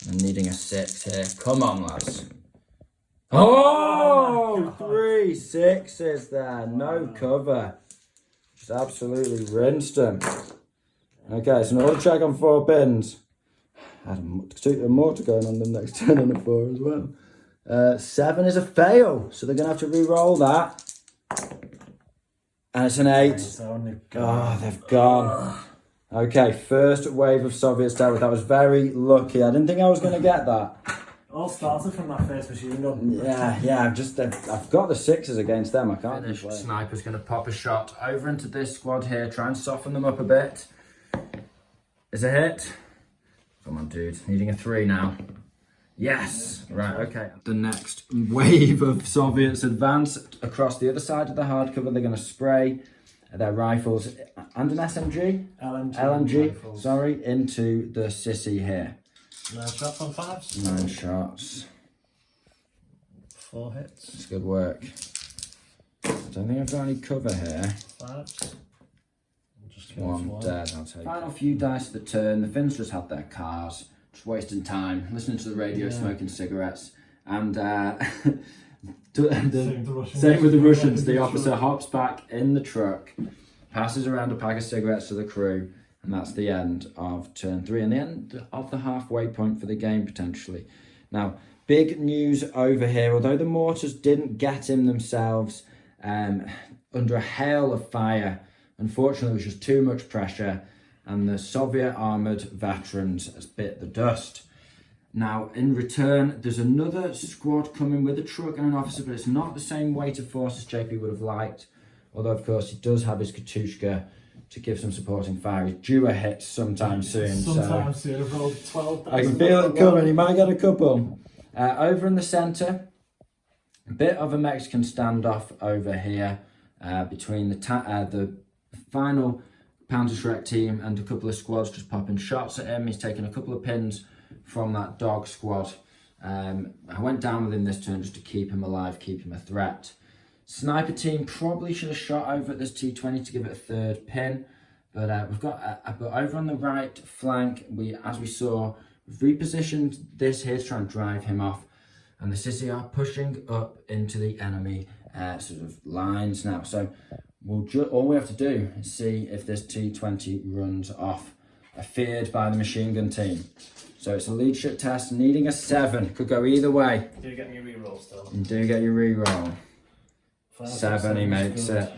And needing a 6 here. Come on, lads. Oh, 3 6s there. No cover. Just absolutely rinsed them. Okay, so another check on 4 pins. I had a mortar going on the next turn on a 4 as well. 7 is a fail, so they're going to have to re-roll that. And it's an 8. Oh, they've gone. Okay, first wave of Soviets dealt with. That was very lucky. I didn't think I was going to get that. All started from that first machine gun. Yeah, I've got the 6s against them. I can't Finnish sniper's going to pop a shot over into this squad here, try and soften them up a bit. Is a hit. Come on, dude. Needing a 3 now. Yes. Right, okay. The next wave of Soviets advance across the other side of the hardcover. They're going to spray their rifles and an SMG? LMG sorry, into the sissy here. 9 shots on 5s. 9 shots. 4 hits. It's good work. Don't think I've got any cover here. 5s. Just One dead, I'll take. Final few dice of the turn. The Finns just had their cars, just wasting time, listening to the radio, smoking cigarettes, and same with the Russians. The officer hops back in the truck, passes around a pack of cigarettes to the crew, and that's the end of turn 3 and the end of the halfway point for the game potentially. Now, big news over here. Although the mortars didn't get him themselves, under a hail of fire, unfortunately, it was just too much pressure, and the Soviet armoured veterans has bit the dust. Now, in return, there's another squad coming with a truck and an officer, but it's not the same weight of force as JP would have liked. Although, of course, he does have his Katushka to give some supporting fire. He's due a hit sometime soon. Sometime soon. I've rolled 12. I can feel it coming. He might get a couple. Over in the centre, a bit of a Mexican standoff over here between the final Panzerschreck team and a couple of squads just popping shots at him. He's taken a couple of pins from that dog squad. I went down with him this turn just to keep him alive, keep him a threat. Sniper team probably should have shot over at this T20 to give it a 3rd pin, but we've got but over on the right flank, as we saw, we've repositioned this here to try and drive him off, and the Sissy are pushing up into the enemy sort of lines now. So all we have to do is see if this T20 runs off, feared by the machine gun team. So it's a leadership test, needing a 7. Could go either way. Do you get your reroll still? You do get your reroll. 7, he makes it.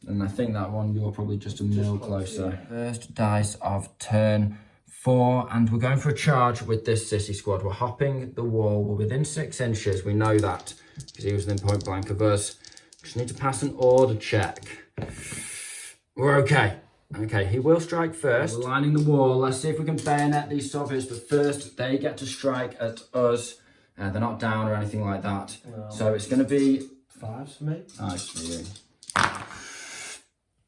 And I think that one, you're probably just a mil closer. First dice of turn 4, and we're going for a charge with this Sissy squad. We're hopping the wall. We're within 6 inches. We know that because he was within point blank of us. Just need to pass an order check. We're okay. Okay, he will strike first. We're lining the wall. Let's see if we can bayonet these Soviets, but first they get to strike at us. They're not down or anything like that. No. So it's going to be 5s for me. Nice for you.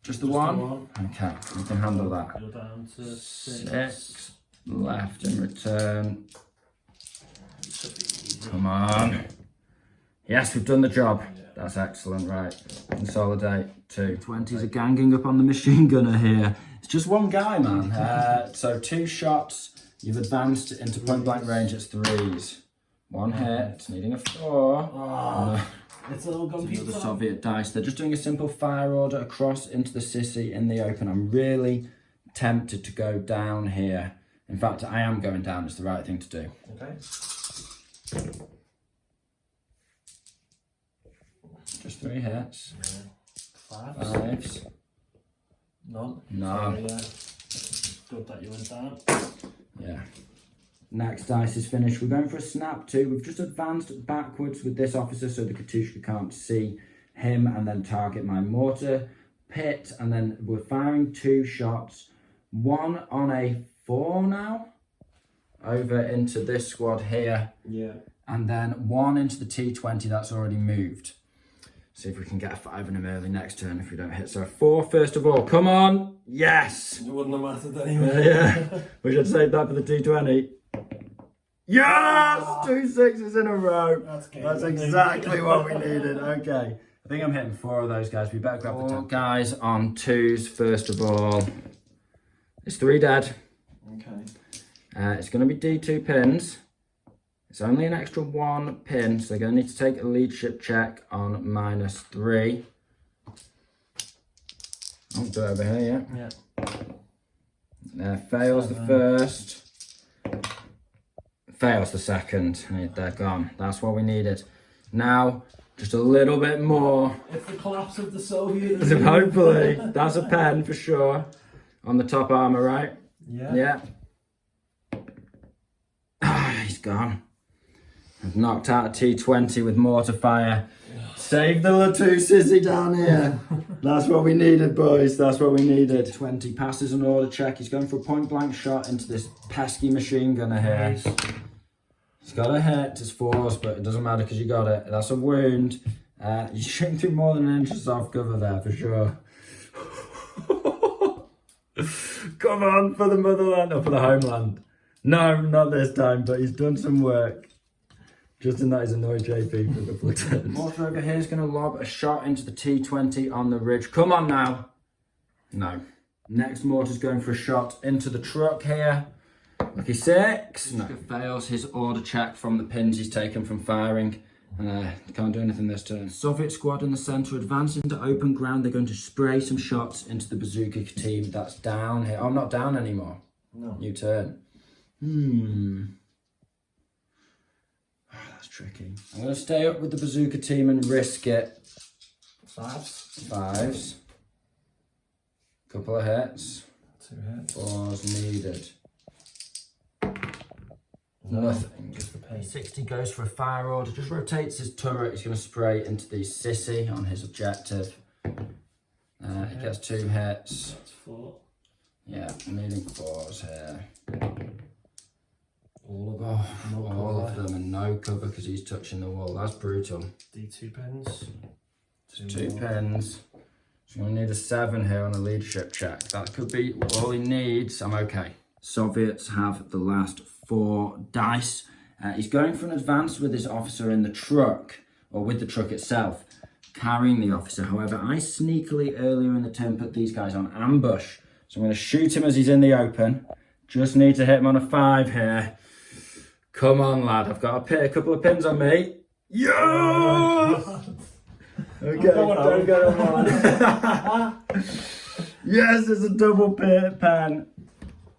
Just the one? Okay, we can handle that. You're down to 6 left in return. Come on. Yes, we've done the job. Yeah. That's excellent, right. Consolidate 2. 20s are ganging up on the machine gunner here. It's just one guy, man. So 2 shots. You've advanced into point blank range. It's 3s. 1 hit, needing a 4. Oh, it's all gone. Another Soviet dice. They're just doing a simple fire order across into the Sissy in the open. I'm really tempted to go down here. In fact, I am going down. It's the right thing to do. Okay. Just 3 hits. Yeah. 5s. None. No. So, good that you went down. Yeah. Next dice is finished. We're going for a snap 2. We've just advanced backwards with this officer so the Katushka can't see him and then target my mortar pit. And then we're firing 2 shots. 1 on a 4 now. Over into this squad here. Yeah. And then 1 into the T20 that's already moved. See if we can get a 5 in him early next turn if we don't hit. So 4 first of all. Come on. Yes. It wouldn't have mattered anyway. Yeah. We should save that for the T20. Yes! 2 6s in a row. That's exactly what we needed. Okay. I think I'm hitting 4 of those guys. We better grab the 10 guys on 2s first of all. It's 3 dead. Okay. It's going to be D2 pins. It's only an extra 1 pin, so they're going to need to take a leadership check on -3. I'll do it over here, yeah. Fails the first. Fails the second. They're gone. That's what we needed. Now, just a little bit more. It's the collapse of the Soviet Union. Hopefully. That's a pen for sure. On the top armor, right? Yeah. Yeah. He's gone. I've knocked out a T20 with mortar fire. Save the Latu Sissy down here. That's what we needed, boys. That's what we needed. 20 passes an order check. He's going for a point blank shot into this pesky machine gunner here. Nice. He's got a hit. It's 4s, but it doesn't matter because you got it. That's a wound. You're shooting through more than an inch of soft cover there for sure. Come on, for the motherland, or for the homeland. No, not this time, but he's done some work. Justin, that has annoyed JP for a couple of turns. Mortar over here is going to lob a shot into the T20 on the ridge. Come on now. No. Next mortar's going for a shot into the truck here. Lucky 6. No. Fails his order check from the pins he's taken from firing. Can't do anything this turn. Soviet squad in the centre advance into open ground. They're going to spray some shots into the bazooka team that's down here. Oh, I'm not down anymore. No. New turn. Oh, that's tricky. I'm going to stay up with the bazooka team and risk it. 5s. 5s. Couple of hits. 2 hits. 4s needed. No, Nothing. just the pain. 60 goes for a fire order. Just rotates his turret. He's going to spray into the sissy on his objective. He gets 2 hits. That's 4. Yeah, needing 4s here. All of them. No All of cover. them and no cover because he's touching the wall. That's brutal. D2 pins. 2 pins. So I'm going to need a 7 here on a leadership check. That could be all he needs. I'm okay. Soviets have the last 4 dice. He's going for an advance with his officer in the truck, or with the truck itself, carrying the officer. However, I sneakily earlier in the turn put these guys on ambush. So I'm going to shoot him as he's in the open. Just need to hit him on a 5 here. Come on, lad. I've got a couple of pins on me. Yeah! Okay, I'll get him on. Yes, it's a double pen.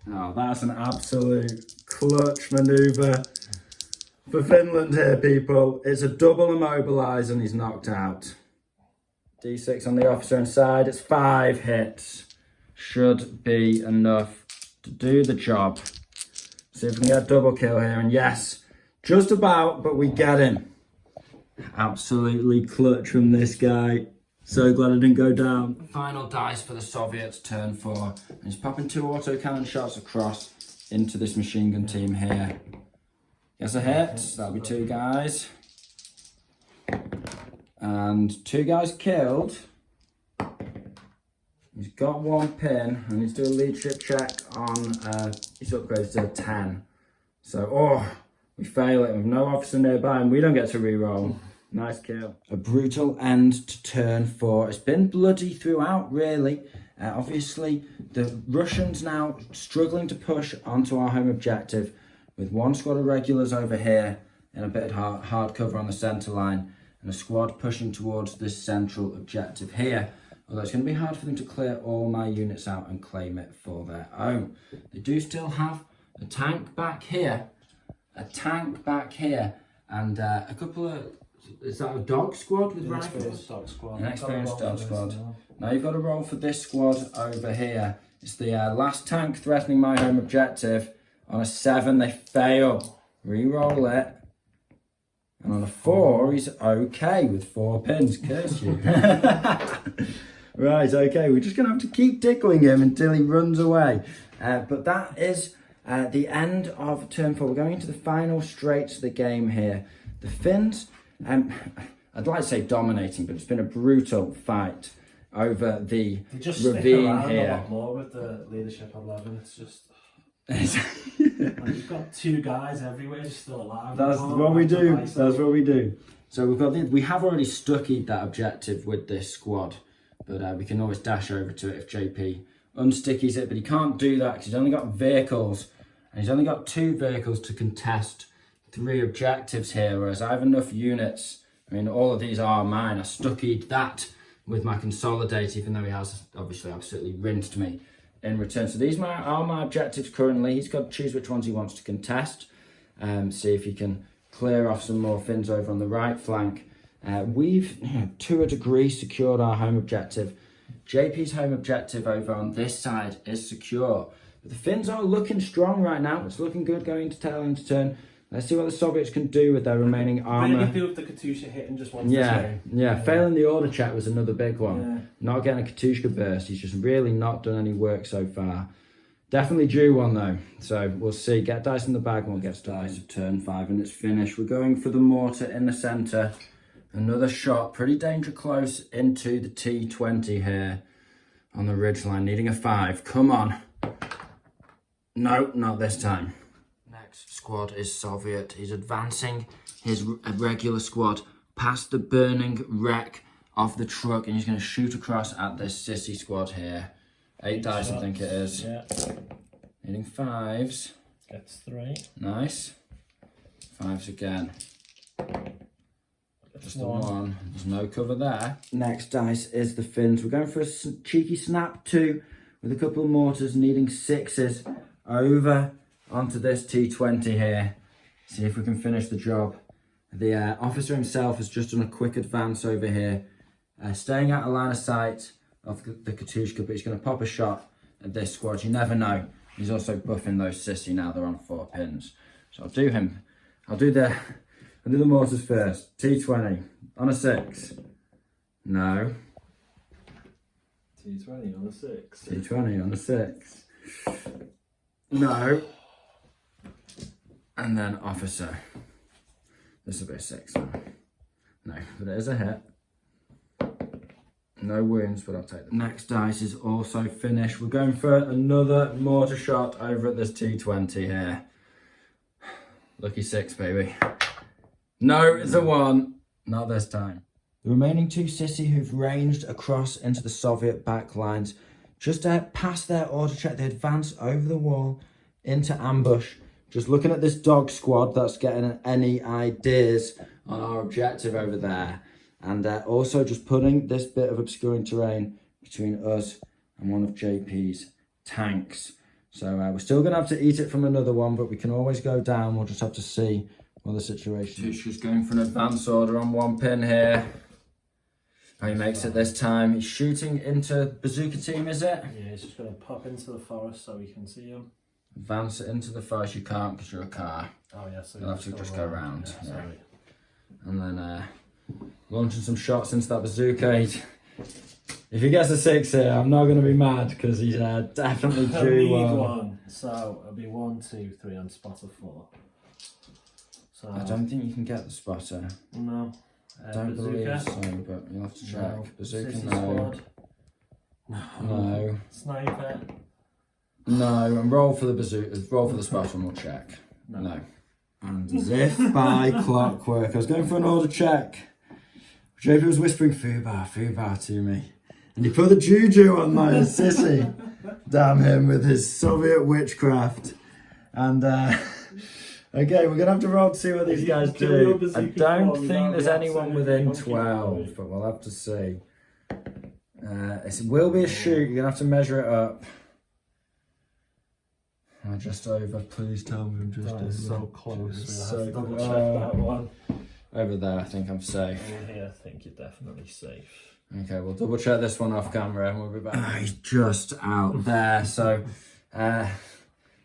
Oh, that's an absolute clutch manoeuvre for Finland here, people. It's a double immobilise and he's knocked out. D6 on the officer inside. It's 5 hits. Should be enough to do the job. See if we can get a double kill here. And yes, just about, but we get him. Absolutely clutch from this guy. So glad I didn't go down. Final dice for the Soviets, turn 4. And he's popping 2 autocannon shots across into this machine gun team here. Gets a hit. That'll be 2 guys. And 2 guys killed. He's got 1 pin and he's doing a leadership check on his upgrades to a 10. So, we fail it with no officer nearby and we don't get to re-roll. Nice kill. A brutal end to turn 4. It's been bloody throughout, really. Obviously, the Russians now struggling to push onto our home objective with 1 squad of regulars over here in a bit of hard cover on the centre line and a squad pushing towards this central objective here. Although it's going to be hard for them to clear all my units out and claim it for their own. They do still have a tank back here, and a couple of... Is that a dog squad with rifles? Dog squad. An experienced dog squad. Now you've got to roll for this squad over here. It's the last tank threatening my home objective. On a 7, they fail. Re-roll it. And on a 4, he's okay with 4 pins. Curse you. Right, okay. We're just going to have to keep tickling him until he runs away. But that is the end of turn 4. We're going into the final straights of the game here. The Finns... I'd like to say dominating, but it's been a brutal fight over the ravine here. A lot more with the leadership 11. It's just like you've got 2 guys everywhere still alive. That's what we do. That's what we do. So we have already stuckied that objective with this squad, but we can always dash over to it if JP unstickies it. But he can't do that because he's only got vehicles, and he's only got 2 vehicles to contest 3 objectives here, whereas I have enough units. I mean, all of these are mine. I stuckied that with my consolidate, even though he has obviously absolutely rinsed me in return. So these are my objectives currently. He's got to choose which ones he wants to contest. See if he can clear off some more Finns over on the right flank. We've, to a degree, secured our home objective. JP's home objective over on this side is secure. But the Finns are looking strong right now. It's looking good going to tail end to turn. Let's see what the Soviets can do with their remaining armour. Really good with the Katusha hitting just once. Yeah. Failing the order check was another big one. Yeah. Not getting a Katushka burst. He's just really not done any work so far. Definitely due one though. So we'll see. Get dice in the bag and we'll get dice of turn 5 and it's finished. We're going for the mortar in the centre. Another shot. Pretty danger close into the T20 here. on the ridgeline, needing a 5. Come on. No, not this time. Next squad is Soviet. He's advancing his regular squad past the burning wreck of the truck, and he's going to shoot across at this sissy squad here. 8 dice, I think it is. Yeah. Needing 5s. Gets 3. Nice. 5s again. Just a 1. There's no cover there. Next dice is the Finns. We're going for a cheeky snap 2 with a couple of mortars, needing 6s over onto this T20 here. See if we can finish the job. The officer himself has just done a quick advance over here, staying out of line of sight of the Katushka, but he's going to pop a shot at this squad. You never know. He's also buffing those sissy now. They're on 4 pins. So I'll do him. I'll do the mortars first. T20 on a 6. No. T20 on a 6. T20 on a 6. No. And then officer. This will be a 6 now. No, but it is a hit. No wounds, but I'll take them. Next dice is also Finnish. We're going for another mortar shot over at this T20 here. Lucky 6, baby. No, it's a 1. Not this time. The remaining 2 sissy who've ranged across into the Soviet back lines, just past their order check, they advance over the wall into ambush. Just looking at this dog squad that's getting any ideas on our objective over there. And also just putting this bit of obscuring terrain between us and one of JP's tanks. So we're still going to have to eat it from another one, but we can always go down. We'll just have to see what the situation is. Tushka's going for an advance order on 1 pin here. Oh, he makes it this time. He's shooting into bazooka team, is it? Yeah, he's just going to pop into the forest so we can see him. Advance it into the forest. You can't because you're a car. Oh, yeah, so you'll have to just go around. Yeah. And then launching some shots into that bazooka. If he gets a 6 here, I'm not going to be mad because he's definitely due one. So it'll be 1, 2, 3 on spotter 4. So I don't think you can get the spotter. No. I don't believe so, but you'll have to check. No. Bazooka, Sissy no. Squad. No. Sniper. No, and roll for the bazooka. Roll for the spotter and we'll check. No. And as if by clockwork, I was going for an order check. JP was whispering Fubar to me. And he put the juju on my sissy. Damn him with his Soviet witchcraft. And okay, we're going to have to roll to see what these guys do. I don't think there's anyone within 12, but we'll have to see. It will be a shoot. You're going to have to measure it up. Just over, please tell me I'm just over. So close, we'll have to double check that one. Over there, I think I'm safe. Over here, I think you're definitely safe. Okay, we'll double check this one off camera and we'll be back. He's just out there, so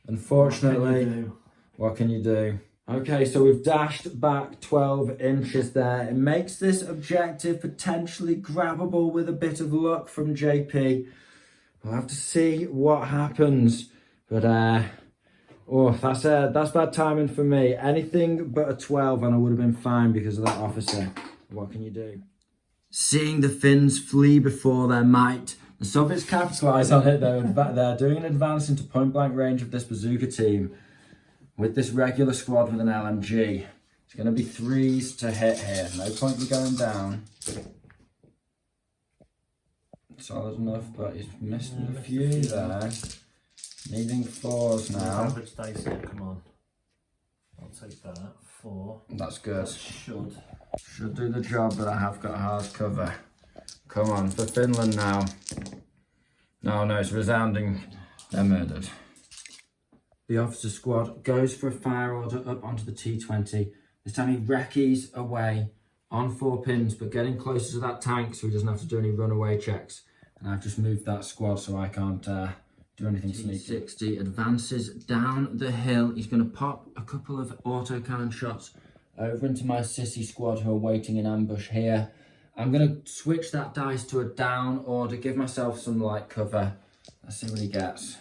unfortunately, what can you do? Okay, so we've dashed back 12 inches there. It makes this objective potentially grabbable with a bit of luck from JP. We'll have to see what happens. But, that's bad timing for me. Anything but a 12 and I would have been fine because of that officer. What can you do? Seeing the Finns flee before their might, the Soviets capitalise on it. They're doing an advance into point-blank range of this bazooka team with this regular squad with an LMG. It's going to be 3s to hit here. No point in going down. Solid enough, but he's missing a few there. Needing 4s now. Average dice here, come on. I'll take that. 4. That's good. That should do the job, but I have got hard cover. Come on, for Finland now. No, it's resounding. They're murdered. The officer squad goes for a fire order up onto the T20. This time he recce's away on 4 pins, but getting closer to that tank so he doesn't have to do any runaway checks. And I've just moved that squad so I can't do anything sneaky. 60 advances down the hill. He's going to pop a couple of autocannon shots over into my sissy squad who are waiting in ambush here. I'm going to switch that dice to a down order, give myself some light cover. Let's see what he gets.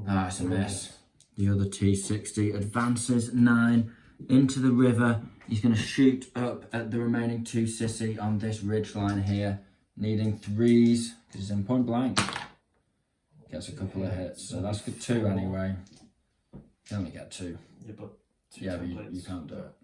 It's a miss. The other T60 advances 9 into the river. He's going to shoot up at the remaining 2 sissy on this ridge line here. needing 3s because he's in point blank. Gets a couple of hits, so that's for 2 anyway. You can only get 2. Yeah, but you can't do it.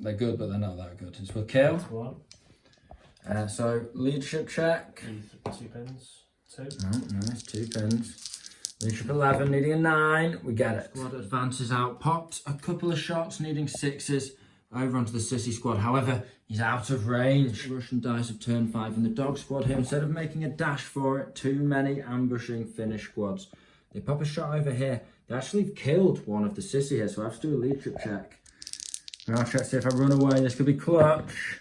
They're good, but they're not that good. It's for kill. That's 1. So leadership check. 2 pins. 2. Oh, nice, 2 pins. Leadership 11, needing a 9. We get it. Squad advances out. Popped a couple of shots, needing 6s. Over onto the sissy squad. However, he's out of range. Russian dice of turn 5 and the dog squad here. Instead of making a dash for it, too many ambushing Finnish squads. They pop a shot over here. They actually killed one of the sissy here, so I have to do a leadership check. I'll check to see if I run away. This could be clutch.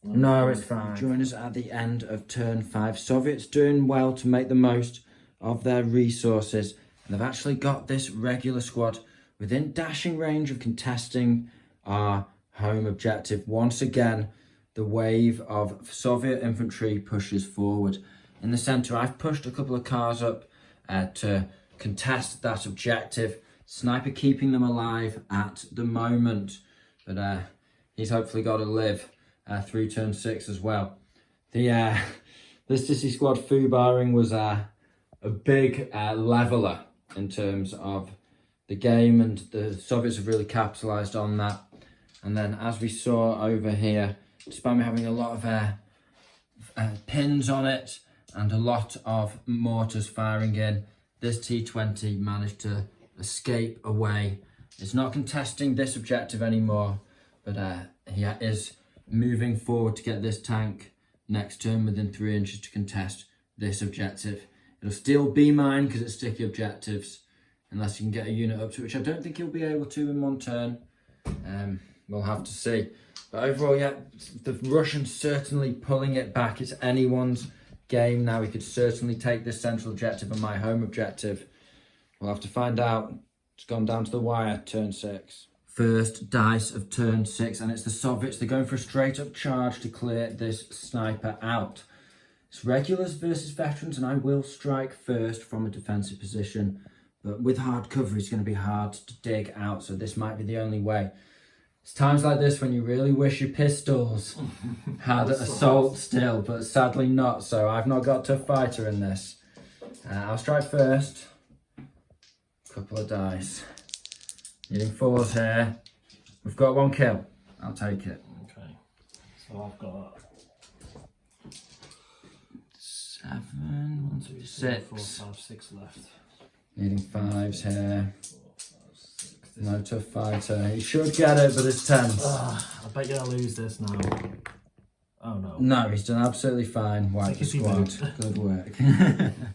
No, it's fine. Join us at the end of turn 5. Soviets doing well to make the most of their resources. And they've actually got this regular squad within dashing range of contesting our home objective. Once again, the wave of Soviet infantry pushes forward. In the centre, I've pushed a couple of cars up to contest that objective. Sniper keeping them alive at the moment, but he's hopefully got to live through turn 6 as well. The this sissy squad foo barring was a big leveller in terms of the game, and the Soviets have really capitalised on that. And then, as we saw over here, despite me having a lot of pins on it and a lot of mortars firing in, this T-20 managed to escape away. It's not contesting this objective anymore, but he is moving forward to get this tank next turn within 3 inches to contest this objective. It'll still be mine because it's sticky objectives, unless you can get a unit up to it, which I don't think he'll be able to in 1 turn. We'll have to see. But overall, yeah, the Russians certainly pulling it back. It's anyone's game now. We could certainly take this central objective and my home objective. We'll have to find out. It's gone down to the wire, turn 6. First dice of turn 6, and it's the Soviets. They're going for a straight up charge to clear this sniper out. It's regulars versus veterans, and I will strike first from a defensive position. But with hard cover, it's going to be hard to dig out, so this might be the only way. It's times like this when you really wish your pistols had assault still, but sadly not, so I've not got tough fighter in this. I'll strike first. Couple of dice. Needing 4s here. We've got 1 kill. I'll take it. Okay. So I've got 7, 1, 2, 6. 4, 5, 6 left. Needing 5s here. 4, 5, 6. No tough fighter. He should get it, but it's tense. I bet you're gonna lose this now. Oh no. No, he's done absolutely fine. Wipe the squad. Good work.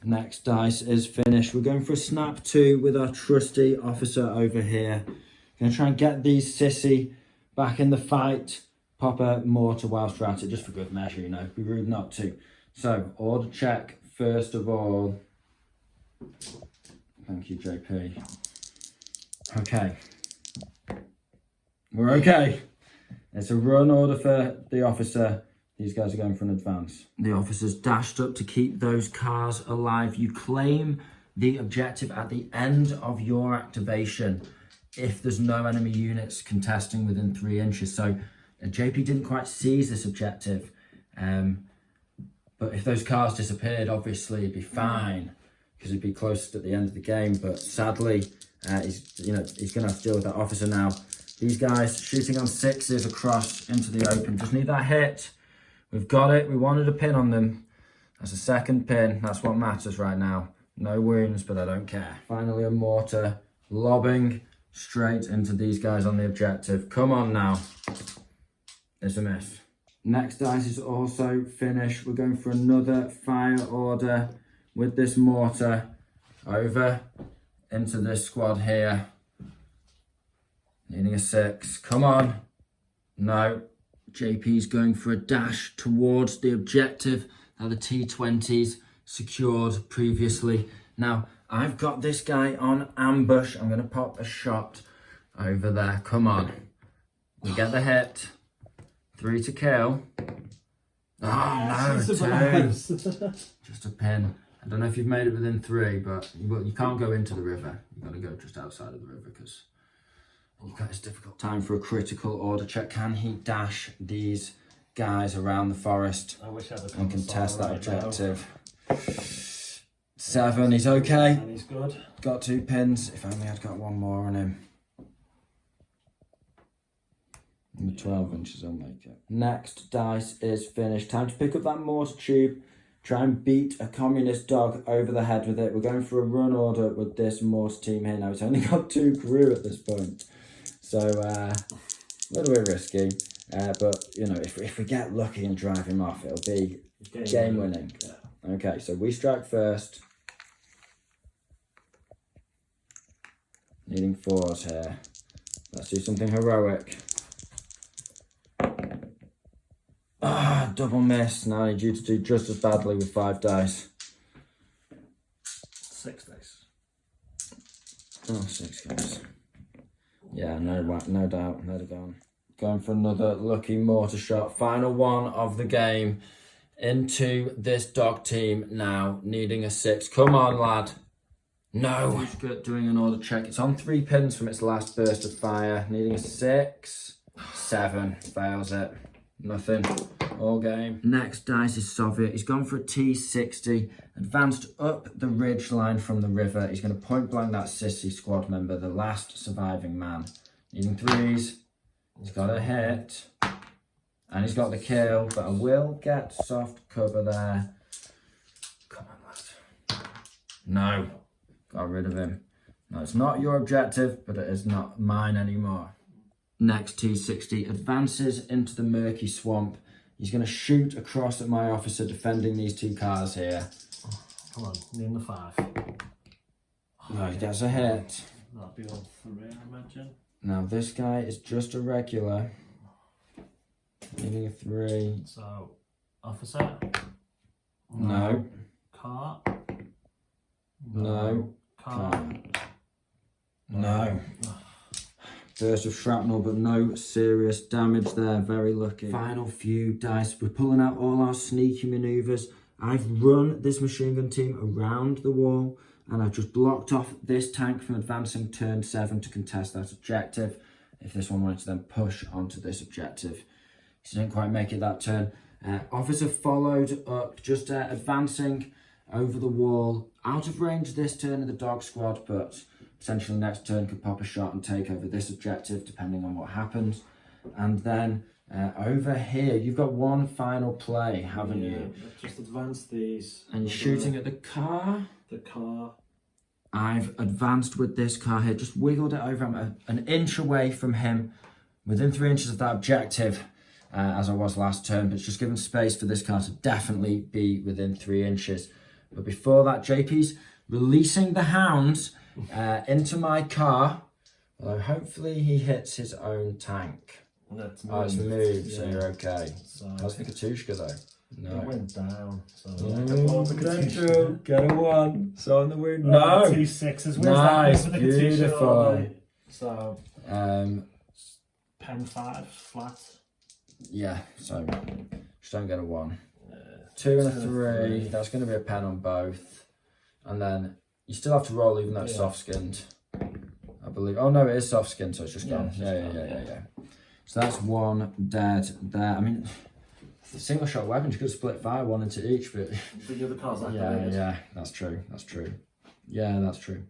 Next dice is finished. We're going for a snap 2 with our trusty officer over here. Gonna try and get these sissy back in the fight. Pop a mortar whilst we're at it, just for good measure, you know. Be rude not to. So, order check first of all. Thank you, JP. Okay. We're okay. It's a run order for the officer. These guys are going for an advance. The officer's dashed up to keep those cars alive. You claim the objective at the end of your activation if there's no enemy units contesting within 3 inches. So JP didn't quite seize this objective. But if those cars disappeared, obviously it'd be fine because he'd be closest at the end of the game. But sadly, he's going to have to deal with that officer now. These guys shooting on 6s across into the open. Just need that hit. We've got it. We wanted a pin on them. That's a second pin. That's what matters right now. No wounds, but I don't care. Finally, a mortar lobbing straight into these guys on the objective. Come on now. It's a miss. Next dice is also finished. We're going for another fire order with this mortar over into this squad here. Needing a 6. Come on. No. JP's going for a dash towards the objective that the T-20s secured previously. Now, I've got this guy on ambush. I'm going to pop a shot over there. Come on. We get the hit. 3 to kill. Oh, no, 2. Just a pin. I don't know if you've made it within 3, but you can't go into the river. You've got to go just outside of the river because it's difficult. Time for a critical order check. Can he dash these guys around the forest I wish I had a and contest that right objective. 7, he's okay. And he's good. Got 2 pins. If only I'd got one more on him. And the 12 inches will make it. Next dice is finished. Time to pick up that mortar tube. Try and beat a communist dog over the head with it. We're going for a run order with this mortar team here now. It's only got 2 crew at this point. So, a little bit risky. But, you know, if we get lucky and drive him off, it'll be game winning. Yeah. Okay, so we strike first. Needing 4s here. Let's do something heroic. Double miss. Now I need you to do just as badly with 5 dice. 6 dice. Oh, 6 guys. Yeah, no doubt. Let it go. Going for another lucky mortar shot. Final one of the game. Into this dog team now. Needing a 6. Come on, lad. No. Doing an order check. It's on 3 pins from its last burst of fire. Needing a 6. 7. Fails it. Nothing. All game. Next dice is Soviet. He's gone for a T60. Advanced up the ridge line from the river. He's going to point blank that sissy squad member, the last surviving man. Needing 3s. He's got a hit. And he's got the kill. But I will get soft cover there. Come on, lad. No. Got rid of him. No, it's not your objective, but it is not mine anymore. Next T60 advances into the murky swamp. He's going to shoot across at my officer defending these 2 cars here. Come on, name the 5. No, he gets a hit. That'll be all 3, I imagine. Now this guy is just a regular. Needing a 3. So, officer. No. Car. No. Car. No. Burst of shrapnel, but no serious damage there. Very lucky. Final few dice. We're pulling out all our sneaky manoeuvres. I've run this machine gun team around the wall, and I've just blocked off this tank from advancing turn 7 to contest that objective. If this one wanted to then push onto this objective. He didn't quite make it that turn. Officer followed up, just advancing over the wall. Out of range this turn of the dog squad, but potentially next turn could pop a shot and take over this objective, depending on what happens. And then over here, you've got one final play, haven't you? Just advance these. And you're shooting at the car? The car. I've advanced with this car here, just wiggled it over. I'm an inch away from him, within 3 inches of that objective, as I was last turn, but it's just given space for this car to definitely be within 3 inches. But before that, JP's releasing the hounds into my car, although hopefully he hits his own tank. It's moved, so you're okay. So How's the Katushka though? No. It went down. So Get a 1. So on the wound. No. 2 6s. Nice, beautiful. So pen 5 flat. Yeah, so just don't get a 1. 2 and a 3. That's going to be a pen on both. And then you still have to roll even though it's soft skinned. I believe. Oh no, it is soft skinned, so it's just gone. Yeah. So that's 1 dead there. I mean, single shot weapons, you could split fire 1 into each, but the other car's like yeah, that's true. Yeah, that's true.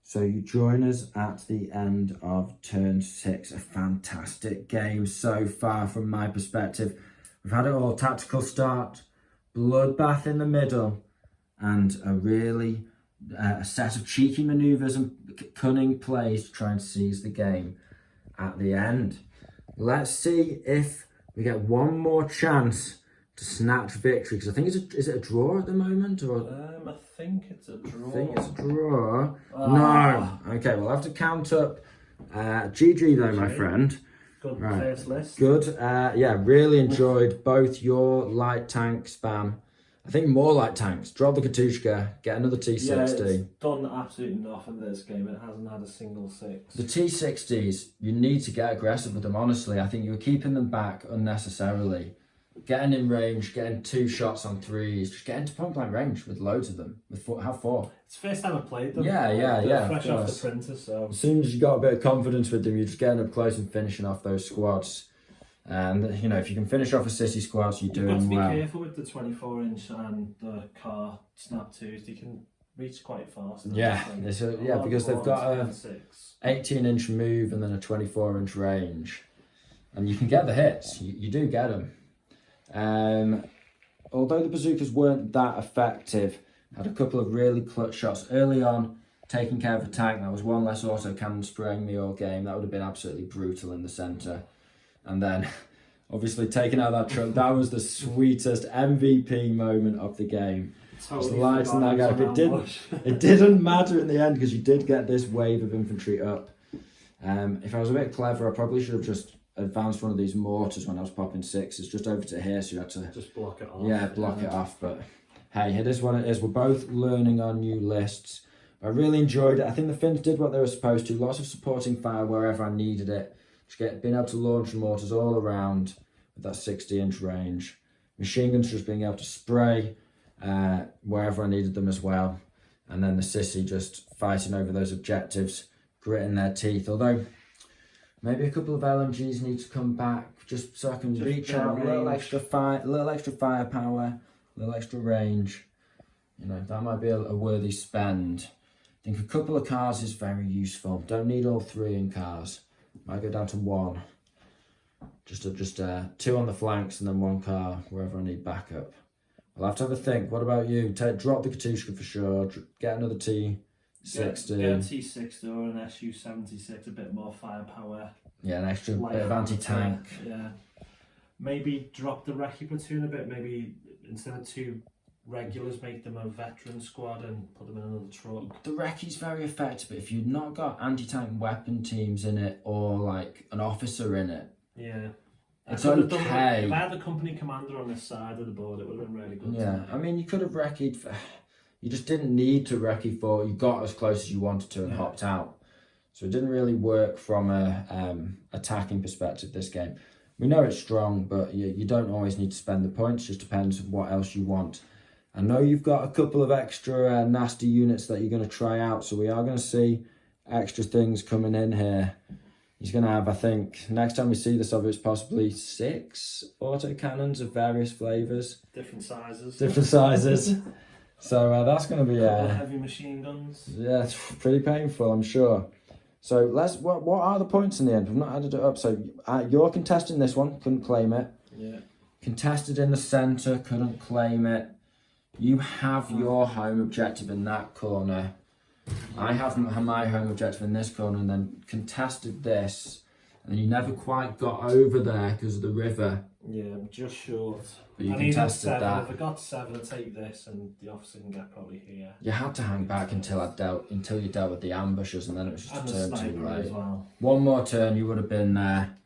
So you join us at the end of turn 6. A fantastic game so far from my perspective. We've had it all: tactical start, bloodbath in the middle, and a really a set of cheeky manoeuvres and cunning plays to try and seize the game at the end. Let's see if we get one more chance to snatch victory, because I think is it a draw at the moment, or I think it's a draw. I think it's a draw. No. Okay, we'll have to count up. GG though, my friend. Good first list. Good. Yeah, really enjoyed both your light tank spam. I think more light tanks. Drop the Katushka, get another T60. Yeah, it's done absolutely nothing this game. It hasn't had a single 6. The T60s, you need to get aggressive with them, honestly. I think you were keeping them back unnecessarily. Getting in range, getting 2 shots on 3s, just getting to point blank range with loads of them. Have 4. It's the first time I played them. Yeah. Fresh off the printer, so. As soon as you got a bit of confidence with them, you're just getting up close and finishing off those squads. And, you know, if you can finish off a city squad, you're doing well. You've got to be careful with the 24-inch and the car snap 2s. They can reach quite fast. Yeah, because they've got a 18-inch move and then a 24-inch range. And you can get the hits. You do get them. Although the bazookas weren't that effective, had a couple of really clutch shots early on, taking care of a tank. That was one less autocannon spraying me all game. That would have been absolutely brutal in the centre. And then, obviously, taking out that truck, that was the sweetest MVP moment of the game. Just lighting that guy up. It didn't matter in the end because you did get this wave of infantry up. If I was a bit clever, I probably should have just advanced one of these mortars when I was popping 6s just over to here, so you had to just block it off. Yeah, block it off. But hey, it is what it is. We're both learning our new lists. I really enjoyed it. I think the Finns did what they were supposed to. Lots of supporting fire wherever I needed it. Just being able to launch mortars all around with that 60-inch range. Machine guns just being able to spray wherever I needed them as well. And then the sissy just fighting over those objectives, gritting their teeth. Although maybe a couple of LMGs need to come back just so I can reach out, a little extra firepower, a little extra range. You know, that might be a worthy spend. I think a couple of cars is very useful. Don't need all 3 in cars. Might go down to 1. Just 2 on the flanks and then 1 car wherever I need backup. I'll have to have a think. What about you? Drop the Katushka for sure. Get another T60. Get a T60 or an SU-76, a bit more firepower. Yeah, an extra bit of anti-tank. Yeah. Maybe drop the recce platoon a bit. Maybe instead of 2 regulars, make them a veteran squad and put them in another truck. The recce's very effective, but if you've not got anti-tank weapon teams in it or like an officer in it, yeah, it's okay. If I had the company commander on this side of the board, it would have been really good. Yeah, I mean, you could have recce'd for... You just didn't need to recce for... You got as close as you wanted to and hopped out. So it didn't really work from a attacking perspective, this game. We know it's strong, but you don't always need to spend the points. It just depends on what else you want. I know you've got a couple of extra nasty units that you're going to try out, so we are going to see extra things coming in here. He's going to have, I think, next time we see this of it's possibly 6 autocannons of various flavours. Different sizes. So that's going to be... heavy machine guns. Yeah, it's pretty painful, I'm sure. So what are the points in the end? We've not added it up. So you're contesting this one, couldn't claim it. Yeah. Contested in the centre, couldn't claim it. You have your home objective in that corner. I have my home objective in this corner and then contested this. And then you never quite got over there because of the river. Yeah, I'm just short. But you contested that. If I got 7, I'd take this and the officer can get probably here. You had to hang back until you dealt with the ambushes and then it was just a turn too late. Well. One more turn, you would have been there.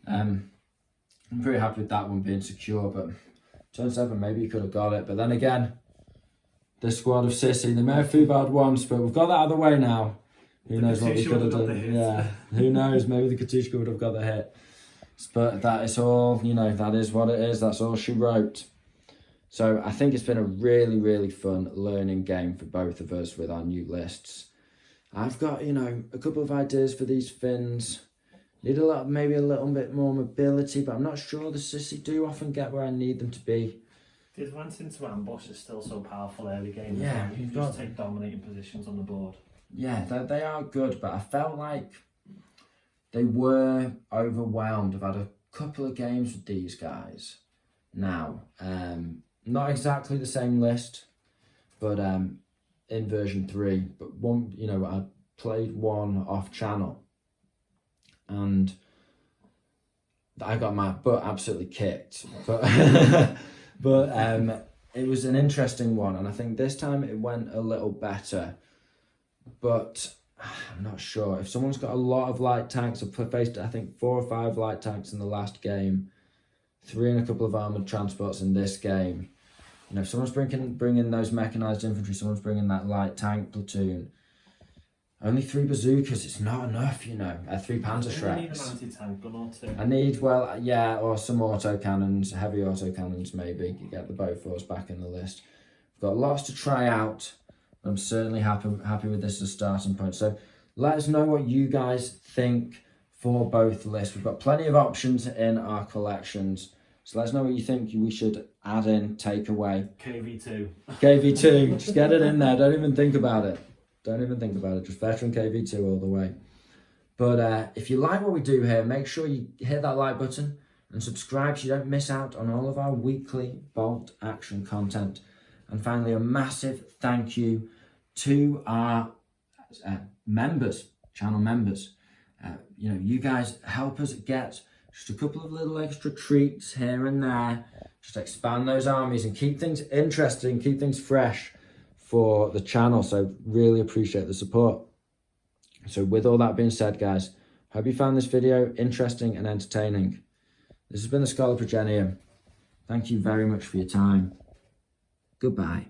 I'm pretty happy with that one being secure, but turn 7, maybe you could have got it. But then again, this squad of Sissy, they may have foobarred once, but we've got that out of the way now. Who knows what we could have done? Yeah, who knows? Maybe the Katushka would have got the hit. But that is all, you know, that is what it is. That's all she wrote. So I think it's been a really, really fun learning game for both of us with our new lists. I've got, you know, a couple of ideas for these Finns. Need maybe a little bit more mobility, but I'm not sure the Sissy do often get where I need them to be. The advance into ambush is still so powerful early game. Yeah, you just take dominating positions on the board. Yeah, they are good, but I felt like they were overwhelmed. I've had a couple of games with these guys now. Not exactly the same list, but in version 3. But one, you know, I played one off channel, and I got my butt absolutely kicked. But it was an interesting one, and I think this time it went a little better. But I'm not sure. If someone's got a lot of light tanks, I've faced, I think, 4 or 5 light tanks in the last game, 3 and a couple of armoured transports in this game. You know, if someone's bringing those mechanised infantry, someone's bringing that light tank platoon, only 3 bazookas, it's not enough, you know. 3 Panzerschrecks. I need an anti-tank gun or 2. I need, well, yeah, or some autocannons, heavy autocannons maybe. You get the Bofors back in the list. I've got lots to try out. I'm certainly happy with this as a starting point. So let us know what you guys think for both lists. We've got plenty of options in our collections. So let us know what you think we should add in, take away. KV2. KV2, just get it in there. Don't even think about it. Don't even think about it. Just veteran KV2 all the way. But if you like what we do here, make sure you hit that like button and subscribe so you don't miss out on all of our weekly bolt action content. And finally, a massive thank you to our members, channel members. You guys help us get just a couple of little extra treats here and there, just expand those armies and keep things interesting, keep things fresh for the channel. So really appreciate the support. So with all that being said, guys, hope you found this video interesting and entertaining. This has been the Scholar Progenium. Thank you very much for your time. Goodbye.